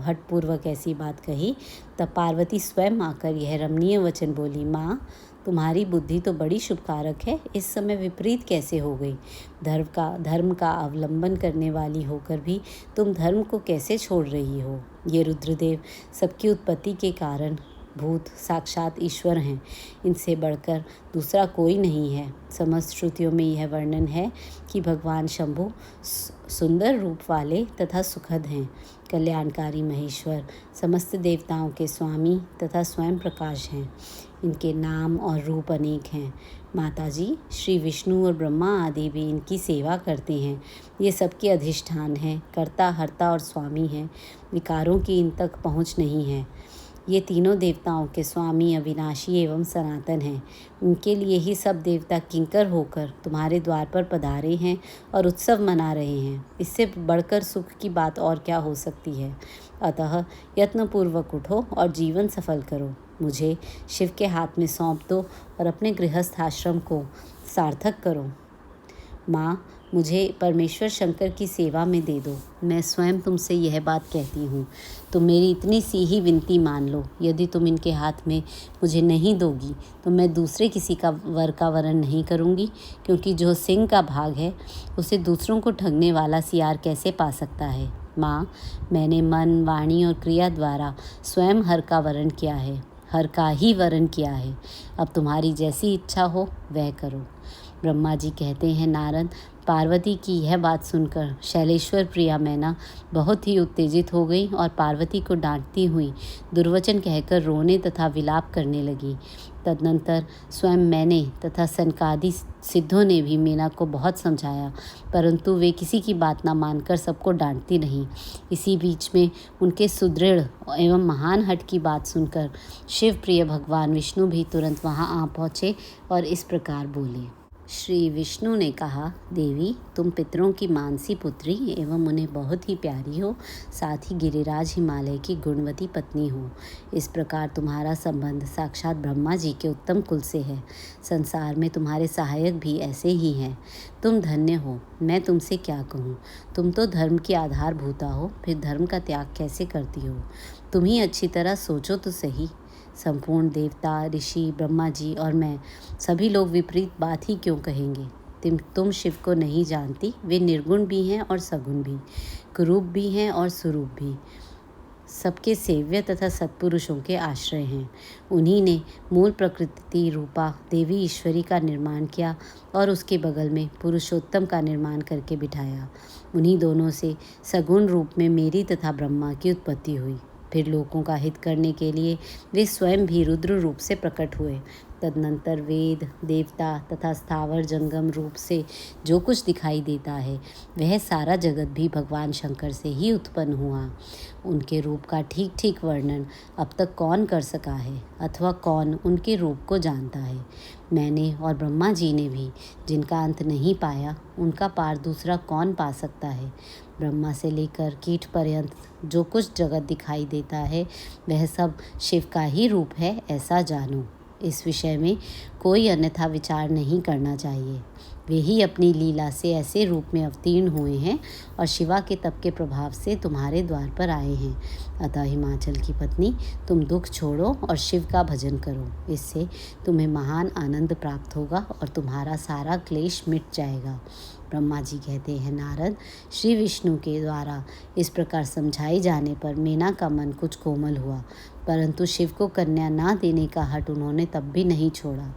हठपूर्वक ऐसी बात कही, तब पार्वती स्वयं आकर यह रमणीय वचन बोली, माँ, तुम्हारी बुद्धि तो बड़ी शुभकारक है, इस समय विपरीत कैसे हो गई? धर्म का अवलंबन करने वाली होकर भी तुम धर्म को कैसे छोड़ रही हो? ये रुद्रदेव सबकी उत्पत्ति के कारण भूत साक्षात ईश्वर हैं, इनसे बढ़कर दूसरा कोई नहीं है। समस्त श्रुतियों में यह वर्णन है कि भगवान शंभु सुंदर रूप वाले तथा सुखद हैं, कल्याणकारी महेश्वर, समस्त देवताओं के स्वामी तथा स्वयं प्रकाश हैं। इनके नाम और रूप अनेक हैं। माताजी, श्री विष्णु और ब्रह्मा आदि भी इनकी सेवा करते हैं। ये सबके अधिष्ठान हैं, कर्ता, हर्ता और स्वामी हैं। विकारों की इन तक पहुँच नहीं है। ये तीनों देवताओं के स्वामी अविनाशी एवं सनातन हैं। उनके लिए ही सब देवता किंकर होकर तुम्हारे द्वार पर पधारे हैं और उत्सव मना रहे हैं। इससे बढ़कर सुख की बात और क्या हो सकती है? अतः यत्नपूर्वक उठो और जीवन सफल करो। मुझे शिव के हाथ में सौंप दो और अपने गृहस्थ आश्रम को सार्थक करो। माँ, मुझे परमेश्वर शंकर की सेवा में दे दो। मैं स्वयं तुमसे यह बात कहती हूँ। तुम मेरी इतनी सी ही विनती मान लो। यदि तुम इनके हाथ में मुझे नहीं दोगी तो मैं दूसरे किसी का वरण नहीं करूँगी, क्योंकि जो सिंह का भाग है उसे दूसरों को ठगने वाला सियार कैसे पा सकता है? माँ, मैंने मन, वाणी और क्रिया द्वारा स्वयं हर का वरण किया है, हर का ही वरण किया है। अब तुम्हारी जैसी इच्छा हो वह करो। ब्रह्मा जी कहते हैं, नारद, पार्वती की यह बात सुनकर शैलेश्वर प्रिया मैना बहुत ही उत्तेजित हो गई और पार्वती को डांटती हुई दुर्वचन कहकर रोने तथा विलाप करने लगी। तदनंतर स्वयं मैंने तथा सनकादि सिद्धों ने भी मेना को बहुत समझाया, परंतु वे किसी की बात ना मानकर सबको डांटती रहीं। इसी बीच में उनके सुदृढ़ एवं महान हठ की बात सुनकर शिव प्रिय भगवान विष्णु भी तुरंत वहां आ पहुँचे और इस प्रकार बोले। श्री विष्णु ने कहा, देवी, तुम पितरों की मानसी पुत्री एवं उन्हें बहुत ही प्यारी हो, साथ ही गिरिराज हिमालय की गुणवती पत्नी हो। इस प्रकार तुम्हारा संबंध साक्षात ब्रह्मा जी के उत्तम कुल से है। संसार में तुम्हारे सहायक भी ऐसे ही हैं। तुम धन्य हो। मैं तुमसे क्या कहूँ? तुम तो धर्म की आधारभूता हो, फिर धर्म का त्याग कैसे करती हो? तुम ही अच्छी तरह सोचो तो सही। संपूर्ण देवता, ऋषि, ब्रह्मा जी और मैं सभी लोग विपरीत बात ही क्यों कहेंगे? तुम शिव को नहीं जानती। वे निर्गुण भी हैं और सगुण भी, कुरूप भी हैं और सुरूप भी, सबके सेव्य तथा सत्पुरुषों के आश्रय हैं। उन्हीं ने मूल प्रकृति रूपा देवी ईश्वरी का निर्माण किया और उसके बगल में पुरुषोत्तम का निर्माण करके बिठाया। उन्हीं दोनों से सगुण रूप में मेरी तथा ब्रह्मा की उत्पत्ति हुई। फिर लोगों का हित करने के लिए वे स्वयं भी रुद्र रूप से प्रकट हुए। तदनंतर वेद, देवता तथा स्थावर जंगम रूप से जो कुछ दिखाई देता है वह सारा जगत भी भगवान शंकर से ही उत्पन्न हुआ। उनके रूप का ठीक ठीक वर्णन अब तक कौन कर सका है अथवा कौन उनके रूप को जानता है? मैंने और ब्रह्मा जी ने भी जिनका अंत नहीं पाया, उनका पार दूसरा कौन पा सकता है? ब्रह्मा से लेकर कीट पर्यंत जो कुछ जगत दिखाई देता है वह सब शिव का ही रूप है, ऐसा जानो। इस विषय में कोई अन्यथा विचार नहीं करना चाहिए। वे ही अपनी लीला से ऐसे रूप में अवतीर्ण हुए हैं और शिवा के तप के प्रभाव से तुम्हारे द्वार पर आए हैं। अतः हिमाचल की पत्नी, तुम दुख छोड़ो और शिव का भजन करो। इससे तुम्हें महान आनंद प्राप्त होगा और तुम्हारा सारा क्लेश मिट जाएगा। ब्रह्मा जी कहते हैं, नारद, श्री विष्णु के द्वारा इस प्रकार समझाए जाने पर मेना का मन कुछ कोमल हुआ, परंतु शिव को कन्या ना देने का हठ उन्होंने तब भी नहीं छोड़ा।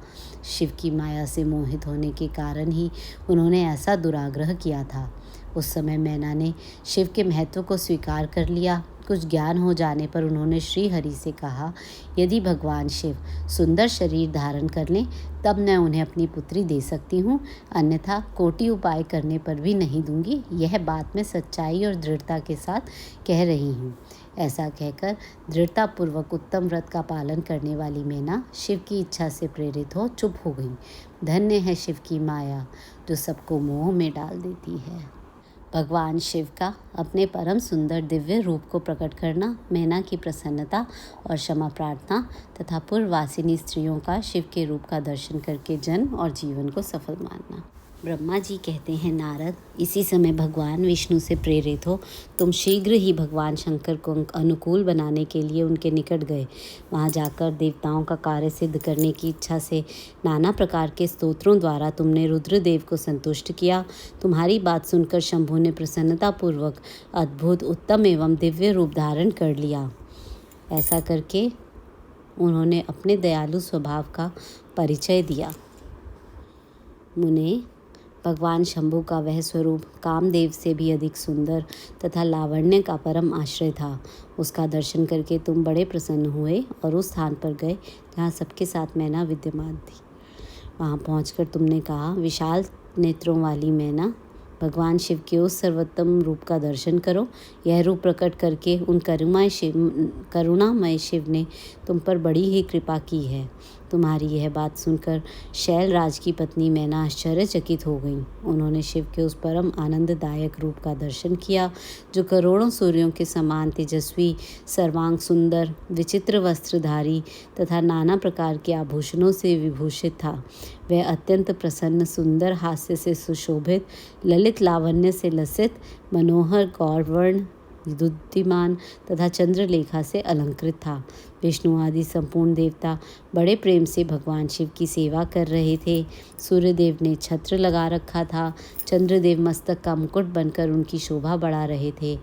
शिव की माया से मोहित होने के कारण ही उन्होंने ऐसा दुराग्रह किया था। उस समय मैना ने शिव के महत्व को स्वीकार कर लिया कुछ ज्ञान हो जाने पर उन्होंने श्री हरि से कहा, यदि भगवान शिव सुंदर शरीर धारण कर लें तब मैं उन्हें अपनी पुत्री दे सकती हूँ, अन्यथा कोटि उपाय करने पर भी नहीं दूंगी। यह बात मैं सच्चाई और दृढ़ता के साथ कह रही हूँ। ऐसा कहकर दृढ़तापूर्वक उत्तम व्रत का पालन करने वाली मैना शिव की इच्छा से प्रेरित हो चुप हो गई। धन्य है शिव की माया जो सबको मोह में डाल देती है। भगवान शिव का अपने परम सुंदर दिव्य रूप को प्रकट करना, मैना की प्रसन्नता और क्षमा प्रार्थना तथा पूर्ववासिनी स्त्रियों का शिव के रूप का दर्शन करके जन्म और जीवन को सफल मानना। ब्रह्मा जी कहते हैं, नारद, इसी समय भगवान विष्णु से प्रेरित हो तुम शीघ्र ही भगवान शंकर को अनुकूल बनाने के लिए उनके निकट गए। वहां जाकर देवताओं का कार्य सिद्ध करने की इच्छा से नाना प्रकार के स्तोत्रों द्वारा तुमने रुद्रदेव को संतुष्ट किया। तुम्हारी बात सुनकर शंभु ने प्रसन्नतापूर्वक अद्भुत, उत्तम एवं दिव्य रूप धारण कर लिया। ऐसा करके उन्होंने अपने दयालु स्वभाव का परिचय दिया। मुने, भगवान शंभु का वह स्वरूप कामदेव से भी अधिक सुंदर तथा लावण्य का परम आश्रय था। उसका दर्शन करके तुम बड़े प्रसन्न हुए और उस स्थान पर गए जहाँ सबके साथ मैना विद्यमान थी। वहाँ पहुंचकर तुमने कहा, विशाल नेत्रों वाली मैना, भगवान शिव के उस सर्वोत्तम रूप का दर्शन करो। यह रूप प्रकट करके उन करुणामय शिव ने तुम पर बड़ी ही कृपा की है। तुम्हारी यह बात सुनकर शैलराज की पत्नी मैना आश्चर्यचकित हो गई। उन्होंने शिव के उस परम आनंददायक रूप का दर्शन किया जो करोड़ों सूर्यों के समान तेजस्वी, सर्वांग सुंदर, विचित्र वस्त्रधारी तथा नाना प्रकार के आभूषणों से विभूषित था। वह अत्यंत प्रसन्न, सुंदर, हास्य से सुशोभित, ललित लावण्य से लसित, मनोहर, गौरवर्ण, दुद्धिमान तथा चंद्रलेखा से अलंकृत था। विष्णु आदि संपूर्ण देवता बड़े प्रेम से भगवान शिव की सेवा कर रहे थे। सूर्यदेव ने छत्र लगा रखा था। चंद्रदेव मस्तक का मुकुट बनकर उनकी शोभा बढ़ा रहे थे।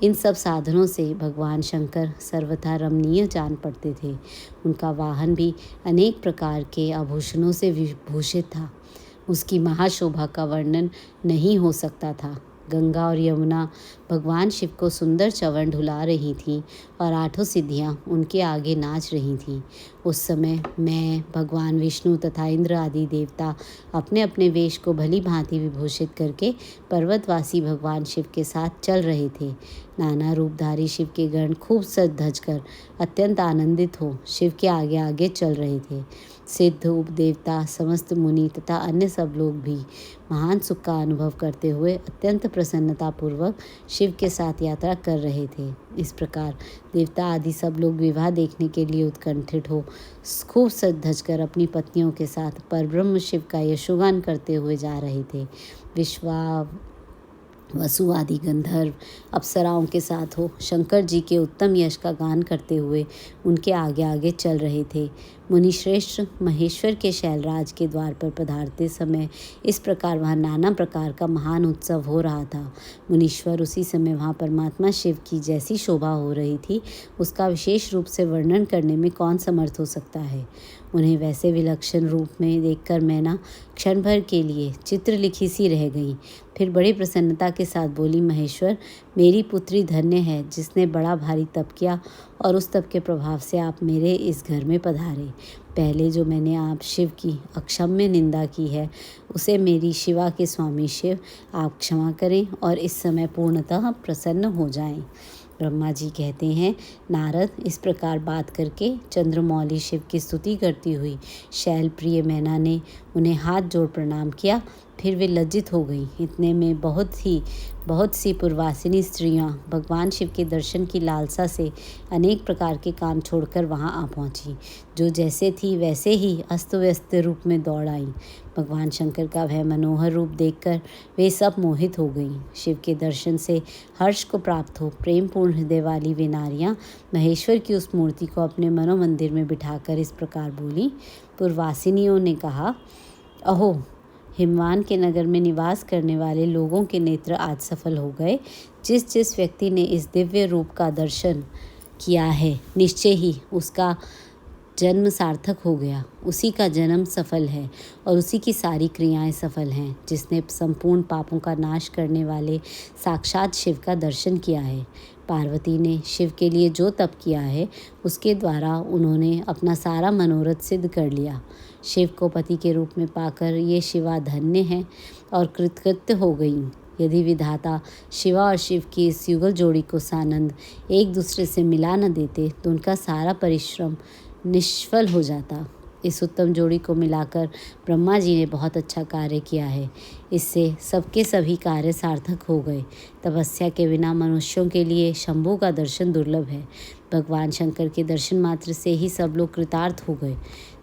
इन सब साधनों से भगवान शंकर सर्वथा रमणीय जान पड़ते थे। उनका वाहन भी अनेक प्रकार के आभूषणों से विभूषित था। उसकी महाशोभा का वर्णन नहीं हो सकता था। गंगा और यमुना भगवान शिव को सुंदर चवन ढुला रही थीं और आठों सिद्धियां उनके आगे नाच रही थीं। उस समय मैं, भगवान विष्णु तथा इंद्र आदि देवता अपने अपने वेश को भली भांति विभूषित करके पर्वतवासी भगवान शिव के साथ चल रहे थे। नाना रूपधारी शिव के गण खूब सज धज कर अत्यंत आनंदित हो शिव के आगे आगे चल रहे थे। सिद्ध, उपदेवता, समस्त मुनि तथा अन्य सब लोग भी महान सुख का अनुभव करते हुए अत्यंत प्रसन्नतापूर्वक शिव के साथ यात्रा कर रहे थे। इस प्रकार देवता आदि सब लोग विवाह देखने के लिए उत्कंठित हो खूब सज धज कर अपनी पत्नियों के साथ परब्रह्म शिव का यशोगान करते हुए जा रहे थे। वसु आदि गंधर्व अप्सराओं के साथ हो शंकर जी के उत्तम यश का गान करते हुए उनके आगे आगे चल रहे थे। मुनिश्रेष्ठ महेश्वर के शैलराज के द्वार पर पधारते समय इस प्रकार वहाँ नाना प्रकार का महान उत्सव हो रहा था। मुनीश्वर उसी समय वहाँ परमात्मा शिव की जैसी शोभा हो रही थी उसका विशेष रूप से वर्णन करने में कौन समर्थ हो सकता है। उन्हें वैसे विलक्षण रूप में देखकर मैना क्षण भर के लिए चित्रलिखी सी रह गई। फिर बड़ी प्रसन्नता के साथ बोली, महेश्वर, मेरी पुत्री धन्य है जिसने बड़ा भारी तप किया और उस तप के प्रभाव से आप मेरे इस घर में पधारे। पहले जो मैंने आप शिव की अक्षम्य निंदा की है उसे मेरी शिवा के स्वामी शिव आप क्षमा करें और इस समय पूर्णतः प्रसन्न हो जाएं। ब्रह्मा जी कहते हैं, नारद, इस प्रकार बात करके चंद्रमौली शिव की स्तुति करती हुई शैल प्रिय मैना ने उन्हें हाथ जोड़ प्रणाम किया। फिर वे लज्जित हो गईं। इतने में बहुत सी पूर्ववासिनी स्त्रियां भगवान शिव के दर्शन की लालसा से अनेक प्रकार के काम छोड़कर वहां आ पहुंची। जो जैसे थी वैसे ही अस्त व्यस्त रूप में दौड़ आईं। भगवान शंकर का वह मनोहर रूप देखकर वे सब मोहित हो गईं। शिव के दर्शन से हर्ष को प्राप्त हो प्रेम पूर्ण हृदय वाली वे नारियां महेश्वर की उस मूर्ति को अपने मनोमंदिर में बिठाकर इस प्रकार बोली। पूर्ववासिनियों ने कहा, अहो, हिमवान के नगर में निवास करने वाले लोगों के नेत्र आज सफल हो गए। जिस जिस व्यक्ति ने इस दिव्य रूप का दर्शन किया है निश्चय ही उसका जन्म सार्थक हो गया। उसी का जन्म सफल है और उसी की सारी क्रियाएं सफल हैं। जिसने संपूर्ण पापों का नाश करने वाले साक्षात शिव का दर्शन किया है। पार्वती ने शिव के लिए जो तप किया है उसके द्वारा उन्होंने अपना सारा मनोरथ सिद्ध कर लिया। शिव को पति के रूप में पाकर ये शिवा धन्य है और कृतकृत्य हो गईं। यदि विधाता शिवा और शिव की इस युगल जोड़ी को सानंद एक दूसरे से मिला न देते तो उनका सारा परिश्रम निष्फल हो जाता। इस उत्तम जोड़ी को मिलाकर ब्रह्मा जी ने बहुत अच्छा कार्य किया है। इससे सबके सभी कार्य सार्थक हो गए। तपस्या के बिना मनुष्यों के लिए शंभू का दर्शन दुर्लभ है। भगवान शंकर के दर्शन मात्र से ही सब लोग कृतार्थ हो गए।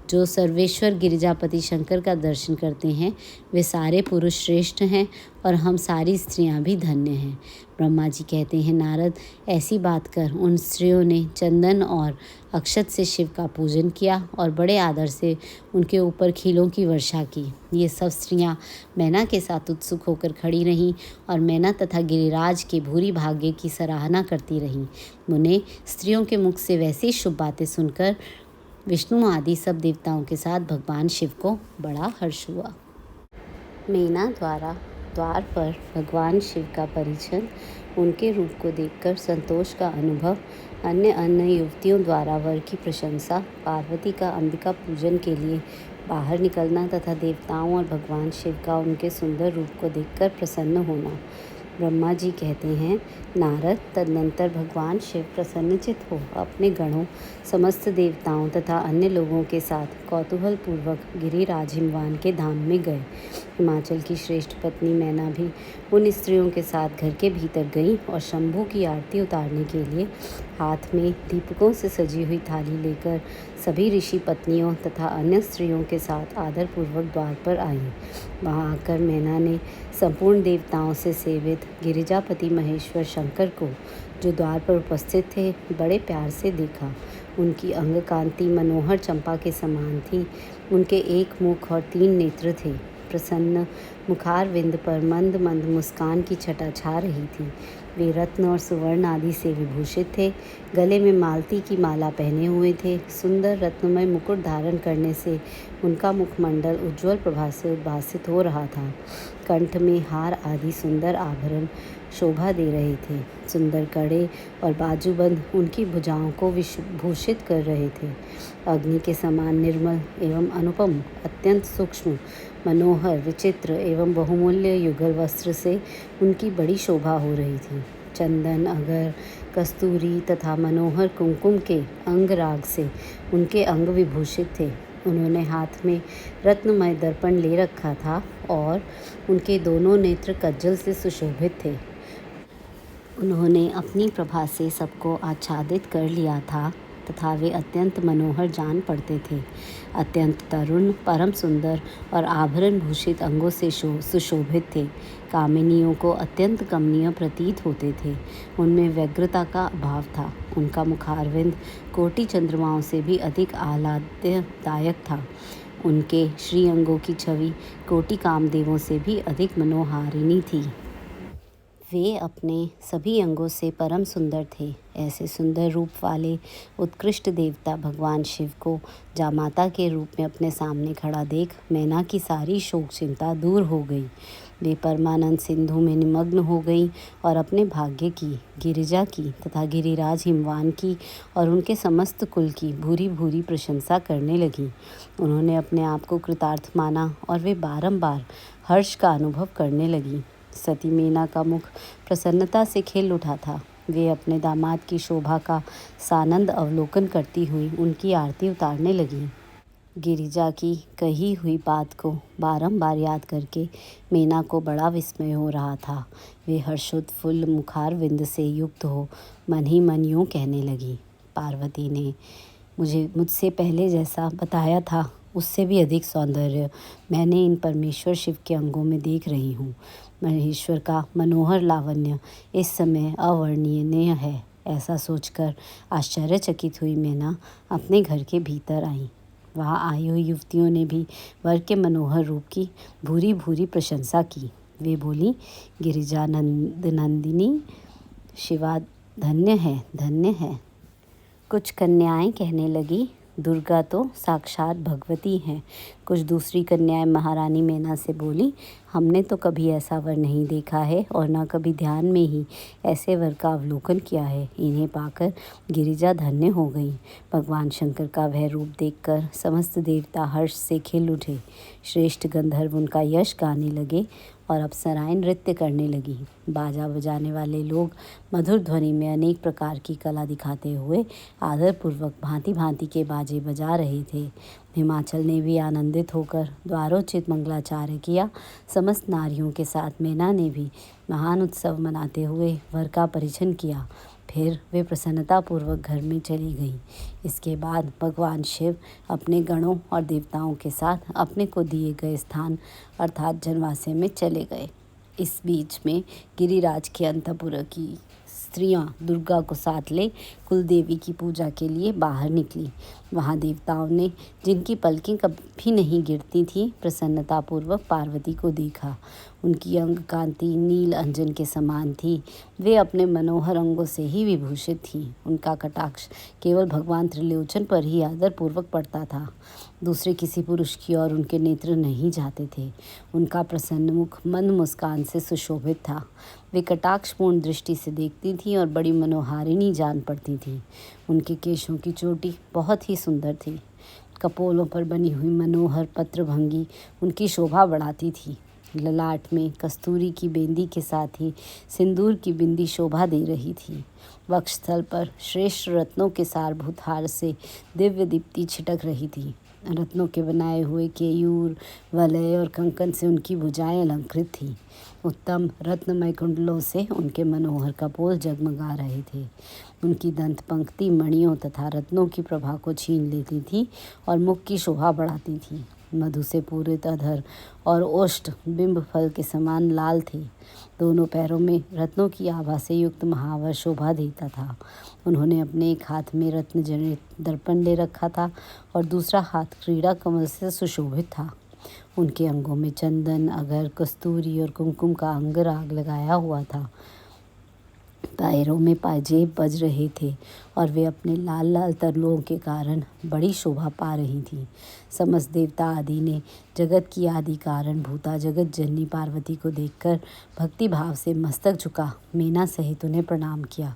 जो सर्वेश्वर गिरिजापति शंकर का दर्शन करते हैं वे सारे पुरुष श्रेष्ठ हैं और हम सारी स्त्रियां भी धन्य हैं। ब्रह्मा जी कहते हैं, नारद, ऐसी बात कर उन स्त्रियों ने चंदन और अक्षत से शिव का पूजन किया और बड़े आदर से उनके ऊपर खीलों की वर्षा की। ये सब स्त्रियां मैना के साथ उत्सुक होकर खड़ी रहीं और मैना तथा गिरिराज के भूरी भाग्य की सराहना करती रहीं। मुने, स्त्रियों के मुख से वैसी शुभ बातें सुनकर विष्णु आदि सब देवताओं के साथ भगवान शिव को बड़ा हर्ष हुआ। मैना द्वारा द्वार पर भगवान शिव का परिजन उनके रूप को देखकर संतोष का अनुभव, अन्य अन्य युवतियों द्वारा वर की प्रशंसा, पार्वती का अंबिका पूजन के लिए बाहर निकलना तथा देवताओं और भगवान शिव का उनके सुंदर रूप को देखकर प्रसन्न होना। ब्रह्मा जी कहते हैं, नारद, तदनंतर भगवान शिव प्रसन्नचित हो अपने गणों, समस्त देवताओं तथा अन्य लोगों के साथ कौतूहल पूर्वक गिरिराज हिमवान के धाम में गए। हिमाचल की श्रेष्ठ पत्नी मैना भी उन स्त्रियों के साथ घर के भीतर गई और शंभू की आरती उतारने के लिए हाथ में दीपकों से सजी हुई थाली लेकर सभी ऋषि पत्नियों तथा अन्य स्त्रियों के साथ आदरपूर्वक द्वार पर आई। वहां आकर मैना ने संपूर्ण देवताओं से सेवित गिरिजापति महेश्वर शंकर को, जो द्वार पर उपस्थित थे, बड़े प्यार से देखा। उनकी अंग कांति मनोहर चंपा के समान थी। उनके एक मुख और 3 नेत्र थे। प्रसन्न मुखारविंद पर मंद मंद मुस्कान की छटा छा रही थी। वे रत्न और सुवर्ण आदि से विभूषित थे। गले में मालती की माला पहने हुए थे। सुंदर रत्नमय मुकुट धारण करने से उनका मुखमंडल उज्ज्वल प्रभा से उद्भासित हो रहा था। कंठ में हार आदि सुंदर आभरण शोभा दे रहे थे। सुंदर कड़े और बाजूबंद उनकी भुजाओं को भूषित कर रहे थे। अग्नि के समान निर्मल एवं अनुपम, अत्यंत सूक्ष्म, मनोहर, विचित्र एवं बहुमूल्य युगल वस्त्र से उनकी बड़ी शोभा हो रही थी। चंदन, अगर, कस्तूरी तथा मनोहर कुमकुम के अंगराग से उनके अंग विभूषित थे। उन्होंने हाथ में रत्नमय दर्पण ले रखा था और उनके दोनों नेत्र कज्जल से सुशोभित थे। उन्होंने अपनी प्रभा से सबको आच्छादित कर लिया था तथा वे अत्यंत मनोहर जान पड़ते थे। अत्यंत तरुण, परम सुंदर और आभरण भूषित अंगों से सुशोभित थे। कामिनियों को अत्यंत कमनीय प्रतीत होते थे। उनमें व्यग्रता का अभाव था। उनका मुखारविंद कोटि चंद्रमाओं से भी अधिक आह्लाददायक था। उनके श्रीअंगों की छवि कोटि कामदेवों से भी अधिक मनोहारिणी थी। वे अपने सभी अंगों से परम सुंदर थे। ऐसे सुंदर रूप वाले उत्कृष्ट देवता भगवान शिव को जामाता के रूप में अपने सामने खड़ा देख मैना की सारी शोक चिंता दूर हो गई। वे परमानंद सिंधु में निमग्न हो गई और अपने भाग्य की, गिरिजा की तथा गिरिराज हिमवान की और उनके समस्त कुल की भूरी भूरी प्रशंसा करने लगी। उन्होंने अपने आप को कृतार्थ माना और वे बारंबार हर्ष का अनुभव करने लगी। सती मैना का मुख प्रसन्नता से खिल उठा था। वे अपने दामाद की शोभा का सानंद अवलोकन करती हुई उनकी आरती उतारने लगी। गिरिजा की कही हुई बात को बारंबार याद करके मैना को बड़ा विस्मय हो रहा था। वे हर्षोत्फुल्ल मुखारविंद से युक्त हो मन ही मन यूँ कहने लगी, पार्वती ने मुझसे पहले जैसा बताया था उससे भी अधिक सौंदर्य मैंने इन परमेश्वर शिव के अंगों में देख रही हूँ। महेश्वर का मनोहर लावण्य इस समय अवर्णनीय है। ऐसा सोचकर आश्चर्यचकित हुई मैना अपने घर के भीतर आई। वहाँ आई हुई युवतियों ने भी वर के मनोहर रूप की भूरी भूरी प्रशंसा की। वे बोली, गिरिजा नंदिनी शिवा धन्य है, धन्य है। कुछ कन्याएं कहने लगी, दुर्गा तो साक्षात भगवती हैं। कुछ दूसरी कन्याएं महारानी मैना से बोली, हमने तो कभी ऐसा वर नहीं देखा है और न कभी ध्यान में ही ऐसे वर का अवलोकन किया है। इन्हें पाकर गिरिजा धन्य हो गई। भगवान शंकर का वह रूप देखकर समस्त देवता हर्ष से खिल उठे। श्रेष्ठ गंधर्व उनका यश गाने लगे और अप्सराएं नृत्य करने लगी। बाजा बजाने वाले लोग मधुर ध्वनि में अनेक प्रकार की कला दिखाते हुए आदरपूर्वक भांति भांति के बाजे बजा रहे थे। हिमाचल ने भी आनंदित होकर द्वारोचित मंगलाचार्य किया। समस्त नारियों के साथ मैना ने भी महान उत्सव मनाते हुए वर का परिछन किया। फिर वे प्रसन्नतापूर्वक घर में चली गईं। इसके बाद भगवान शिव अपने गणों और देवताओं के साथ अपने को दिए गए स्थान अर्थात जनवासे में चले गए। इस बीच में गिरिराज के अंतपुर की स्त्रियां दुर्गा को साथ ले कुलदेवी की पूजा के लिए बाहर निकली। वहां देवताओं ने, जिनकी पलकें कभी नहीं गिरती थीं, प्रसन्नतापूर्वक पार्वती को देखा। उनकी अंग कांति नील अंजन के समान थी। वे अपने मनोहर अंगों से ही विभूषित थीं। उनका कटाक्ष केवल भगवान त्रिलोचन पर ही आदरपूर्वक पड़ता था। दूसरे किसी पुरुष की ओर उनके नेत्र नहीं जाते थे। उनका प्रसन्न मुख मंद मुस्कान से सुशोभित था। वे कटाक्षपूर्ण दृष्टि से देखती थीं और बड़ी मनोहारिणी जान पड़ती थीं। उनके केशों की चोटी बहुत ही सुंदर थी। कपोलों पर बनी हुई मनोहर पत्रभंगी उनकी शोभा बढ़ाती थी। ललाट में कस्तूरी की बेंदी के साथ ही सिंदूर की बिंदी शोभा दे रही थी। वक्षस्थल पर श्रेष्ठ रत्नों के सारभूत हार से दिव्य दीप्ति छिटक रही थी। रत्नों के बनाए हुए केयूर, वलय और कंकन से उनकी भुजाएं अलंकृत थीं। उत्तम रत्नमय कुंडलों से उनके मनोहर कपोल जगमगा रहे थे। उनकी दंत पंक्ति मणियों तथा रत्नों की प्रभा को छीन लेती थी और मुख की शोभा बढ़ाती थी। मधु से पूरित अधर और ओष्ठ बिंब फल के समान लाल थे। दोनों पैरों में रत्नों की आभा से युक्त महावर शोभा देता था। उन्होंने अपने एक हाथ में रत्न जनित दर्पण ले रखा था और दूसरा हाथ क्रीड़ा कमल से सुशोभित था। उनके अंगों में चंदन, अगर, कस्तूरी और कुमकुम का अंगराग लगाया हुआ था। पैरों में पाजेब बज रहे थे और वे अपने लाल लाल तरलों के कारण बड़ी शोभा पा रही थीं। समस्त देवता आदि ने जगत की आदि कारण भूता जगत जननी पार्वती को देखकर भक्ति भाव से मस्तक झुका मीना सहित उन्हें प्रणाम किया।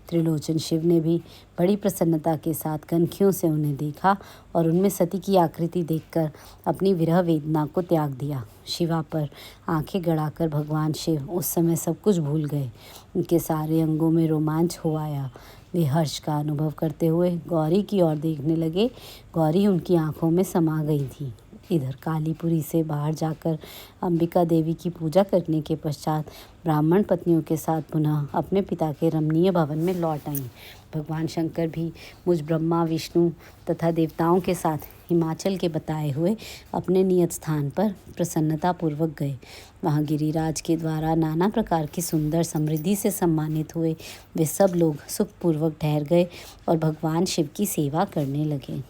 त्रिलोचन शिव ने भी बड़ी प्रसन्नता के साथ कनखियों से उन्हें देखा और उनमें सती की आकृति देखकर अपनी विरह वेदना को त्याग दिया। शिवा पर आंखें गड़ाकर भगवान शिव उस समय सब कुछ भूल गए। उनके सारे अंगों में रोमांच हो आया। वे हर्ष का अनुभव करते हुए गौरी की ओर देखने लगे। गौरी उनकी आंखों में समा गई थी। इधर कालीपुरी से बाहर जाकर अंबिका देवी की पूजा करने के पश्चात ब्राह्मण पत्नियों के साथ पुनः अपने पिता के रमणीय भवन में लौट आईं। भगवान शंकर भी मुझ ब्रह्मा, विष्णु तथा देवताओं के साथ हिमाचल के बताए हुए अपने नियत स्थान पर प्रसन्नतापूर्वक गए। वहाँ गिरिराज के द्वारा नाना प्रकार की सुंदर समृद्धि से सम्मानित हुए वे सब लोग सुखपूर्वक ठहर गए और भगवान शिव की सेवा करने लगे।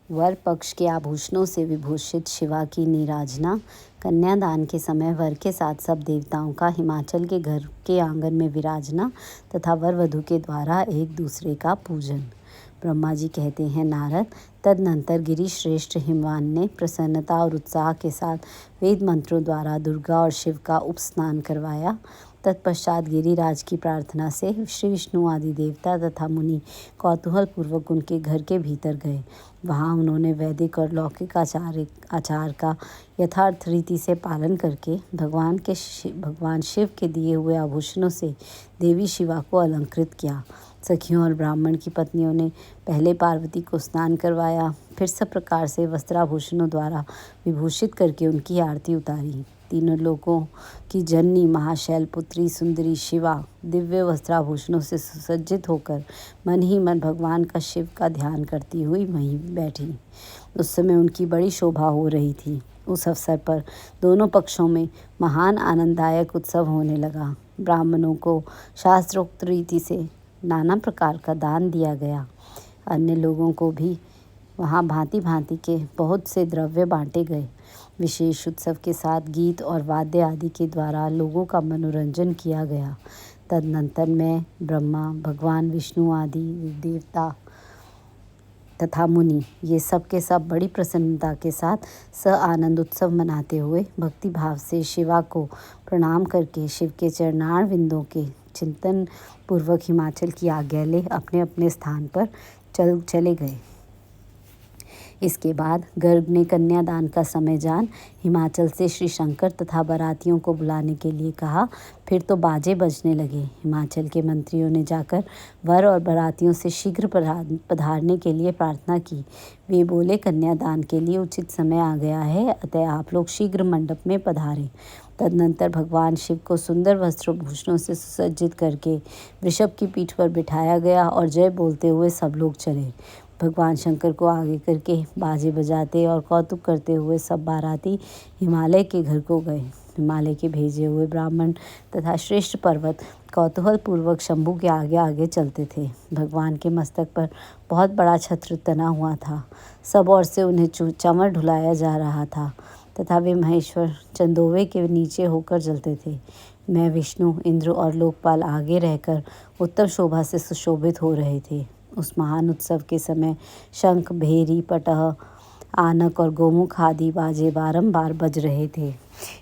वर पक्ष के आभूषणों से विभूषित शिवा की नीराजना, कन्यादान के समय वर के साथ सब देवताओं का हिमाचल के घर के आंगन में विराजना तथा वर वधू के द्वारा एक दूसरे का पूजन। ब्रह्मा जी कहते हैं, नारद, तदनंतर गिरि श्रेष्ठ हिमवान ने प्रसन्नता और उत्साह के साथ वेद मंत्रों द्वारा दुर्गा और शिव का उपस्नान करवाया। तत्पश्चात गिरिराज की प्रार्थना से श्री विष्णु आदि देवता तथा मुनि कौतूहल पूर्वक उनके घर के भीतर गए। वहाँ उन्होंने वैदिक और लौकिक आचार का यथार्थ रीति से पालन करके भगवान शिव के दिए हुए आभूषणों से देवी शिवा को अलंकृत किया। सखियों और ब्राह्मण की पत्नियों ने पहले पार्वती को स्नान करवाया, फिर सब प्रकार से वस्त्राभूषणों द्वारा विभूषित करके उनकी आरती उतारी। तीनों लोकों की जननी महाशैल पुत्री सुंदरी शिवा दिव्य वस्त्राभूषणों से सुसज्जित होकर मन ही मन भगवान का शिव का ध्यान करती हुई वहीं बैठी। उस समय उनकी बड़ी शोभा हो रही थी। उस अवसर पर दोनों पक्षों में महान आनंददायक उत्सव होने लगा। ब्राह्मणों को शास्त्रोक्त रीति से नाना प्रकार का दान दिया गया। अन्य लोगों को भी वहाँ भांति भांति के बहुत से द्रव्य बांटे गए। विशेष उत्सव के साथ गीत और वाद्य आदि के द्वारा लोगों का मनोरंजन किया गया। तदनंतर मैं, ब्रह्मा, भगवान विष्णु आदि देवता तथा मुनि ये सब के सब बड़ी प्रसन्नता के साथ आनंद उत्सव मनाते हुए भक्ति भाव से शिवा को प्रणाम करके शिव के चरणार विंदों के चिंतन पूर्वक हिमाचल की आज्ञा ले अपने अपने स्थान पर चले गए। इसके बाद गर्ग ने कन्यादान का समय जान हिमाचल से श्री शंकर तथा बारातियों को बुलाने के लिए कहा। फिर तो बाजे बजने लगे। हिमाचल के मंत्रियों ने जाकर वर और बारातियों से शीघ्र पधारने के लिए प्रार्थना की। वे बोले, कन्यादान के लिए उचित समय आ गया है, अतः आप लोग शीघ्र मंडप में पधारें। तदनंतर भगवान शिव को सुंदर वस्त्रोभूषणों से सुसज्जित करके वृषभ की पीठ पर बिठाया गया और जय बोलते हुए सब लोग चले। भगवान शंकर को आगे करके बाजे बजाते और कौतुक करते हुए सब बाराती हिमालय के घर को गए। हिमालय के भेजे हुए ब्राह्मण तथा श्रेष्ठ पर्वत कौतूहल पूर्वक शंभू के आगे आगे चलते थे। भगवान के मस्तक पर बहुत बड़ा छत्र तना हुआ था। सब ओर से उन्हें चंवर ढुलाया जा रहा था तथा वे महेश्वर चंदोवे के नीचे होकर चलते थे। मैं, विष्णु, इंद्र और लोकपाल आगे रहकर उत्तम शोभा से सुशोभित हो रहे थे। उस महान उत्सव के समय शंख, भेरी, पटह, आनक और गोमुख आदि बाजे बारंबार बज रहे थे।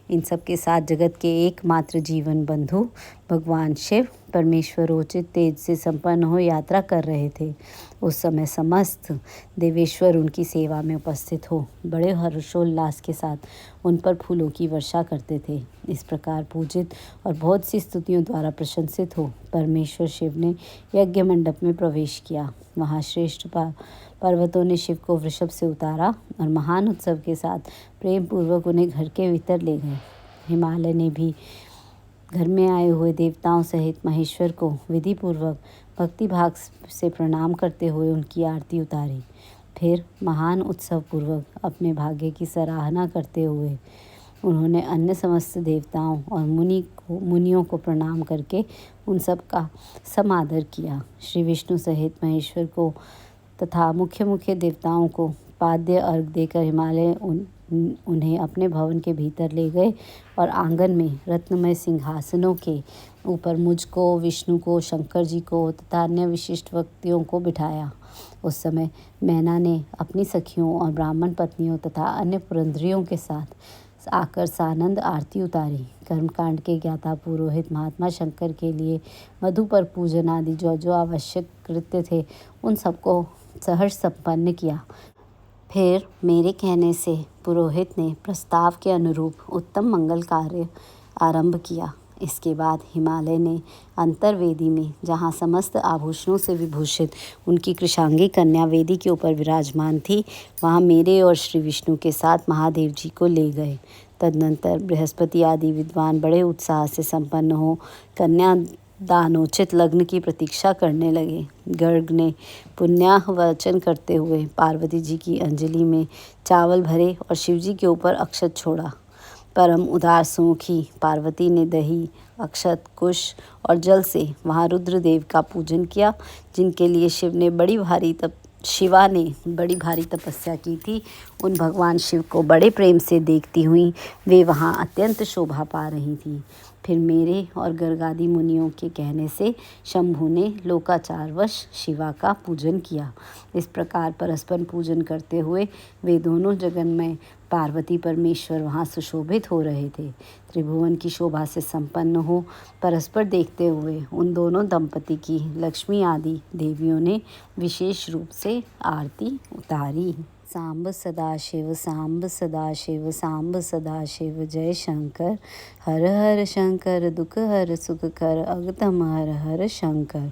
इन सब के साथ जगत के एकमात्र जीवन बंधु भगवान शिव परमेश्वरोचित तेज से संपन्न हो यात्रा कर रहे थे। उस समय समस्त देवेश्वर उनकी सेवा में उपस्थित हो बड़े हर्षोल्लास के साथ उन पर फूलों की वर्षा करते थे। इस प्रकार पूजित और बहुत सी स्तुतियों द्वारा प्रशंसित हो परमेश्वर शिव ने यज्ञ मंडप में प्रवेश किया। वहाँ श्रेष्ठ पर्वतों ने शिव को वृषभ से उतारा और महान उत्सव के साथ प्रेम पूर्वक उन्हें घर के भीतर ले गए। हिमालय ने भी घर में आए हुए देवताओं सहित महेश्वर को विधि पूर्वक भक्ति भाव से प्रणाम करते हुए उनकी आरती उतारी। फिर महान उत्सव पूर्वक अपने भाग्य की सराहना करते हुए उन्होंने अन्य समस्त देवताओं और मुनियों को प्रणाम करके उन सब का समादर किया। श्री विष्णु सहित महेश्वर को तथा मुख्य देवताओं को पाद्य अर्घ देकर हिमालय उन्हें अपने भवन के भीतर ले गए और आंगन में रत्नमय सिंहासनों के ऊपर मुझको, विष्णु को, शंकर जी को तथा अन्य विशिष्ट व्यक्तियों को बिठाया। उस समय मैना ने अपनी सखियों और ब्राह्मण पत्नियों तथा अन्य पुरंदरियों के साथ आकर सानंद आरती उतारी। कर्मकांड के ज्ञाता पुरोहित महात्मा शंकर के लिए मधु पर पूजन आदि जो आवश्यक कृत्य थे उन सबको सहर्ष संपन्न किया। फिर मेरे कहने से पुरोहित ने प्रस्ताव के अनुरूप उत्तम मंगल कार्य आरंभ किया। इसके बाद हिमालय ने अंतर्वेदी में, जहाँ समस्त आभूषणों से विभूषित उनकी कृशांगी कन्या वेदी के ऊपर विराजमान थी, वहाँ मेरे और श्री विष्णु के साथ महादेव जी को ले गए। तदनंतर बृहस्पति आदि विद्वान बड़े उत्साह से संपन्न हो कन्या दानोचित लग्न की प्रतीक्षा करने लगे। गर्ग ने पुण्याह वचन करते हुए पार्वती जी की अंजलि में चावल भरे और शिवजी के ऊपर अक्षत छोड़ा। परम उदार सुमुखी पार्वती ने दही, अक्षत, कुश और जल से वहाँ रुद्रदेव का पूजन किया, जिनके लिए शिवा ने बड़ी भारी तपस्या की थी। उन भगवान शिव को बड़े प्रेम से देखती हुई वे वहाँ अत्यंत शोभा पा रही थीं। फिर मेरे और गर्गादि मुनियों के कहने से शंभु ने लोकाचारवश शिवा का पूजन किया। इस प्रकार परस्पर पूजन करते हुए वे दोनों जगन्मय पार्वती परमेश्वर वहाँ सुशोभित हो रहे थे। त्रिभुवन की शोभा से संपन्न हो परस्पर देखते हुए उन दोनों दंपति की लक्ष्मी आदि देवियों ने विशेष रूप से आरती उतारी। सांब सदाशिव, सांब सदाशिव, सांब सदाशिव, जय शंकर। हर हर शंकर, दुख हर सुख कर, अगतम हर हर शंकर।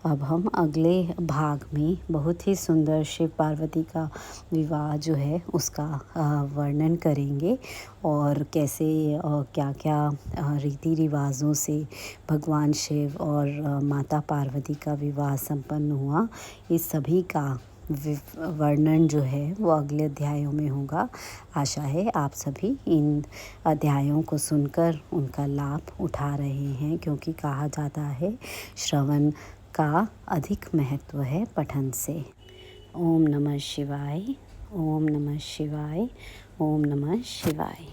अब हम अगले भाग में बहुत ही सुंदर शिव पार्वती का विवाह जो है उसका वर्णन करेंगे और कैसे क्या क्या रीति रिवाजों से भगवान शिव और माता पार्वती का विवाह संपन्न हुआ। इस सभी का वर्णन जो है वो अगले अध्यायों में होगा। आशा है आप सभी इन अध्यायों को सुनकर उनका लाभ उठा रहे हैं, क्योंकि कहा जाता है श्रवण का अधिक महत्व है पठन से। ओम नमः शिवाय, ओम नमः शिवाय, ओम नमः शिवाय।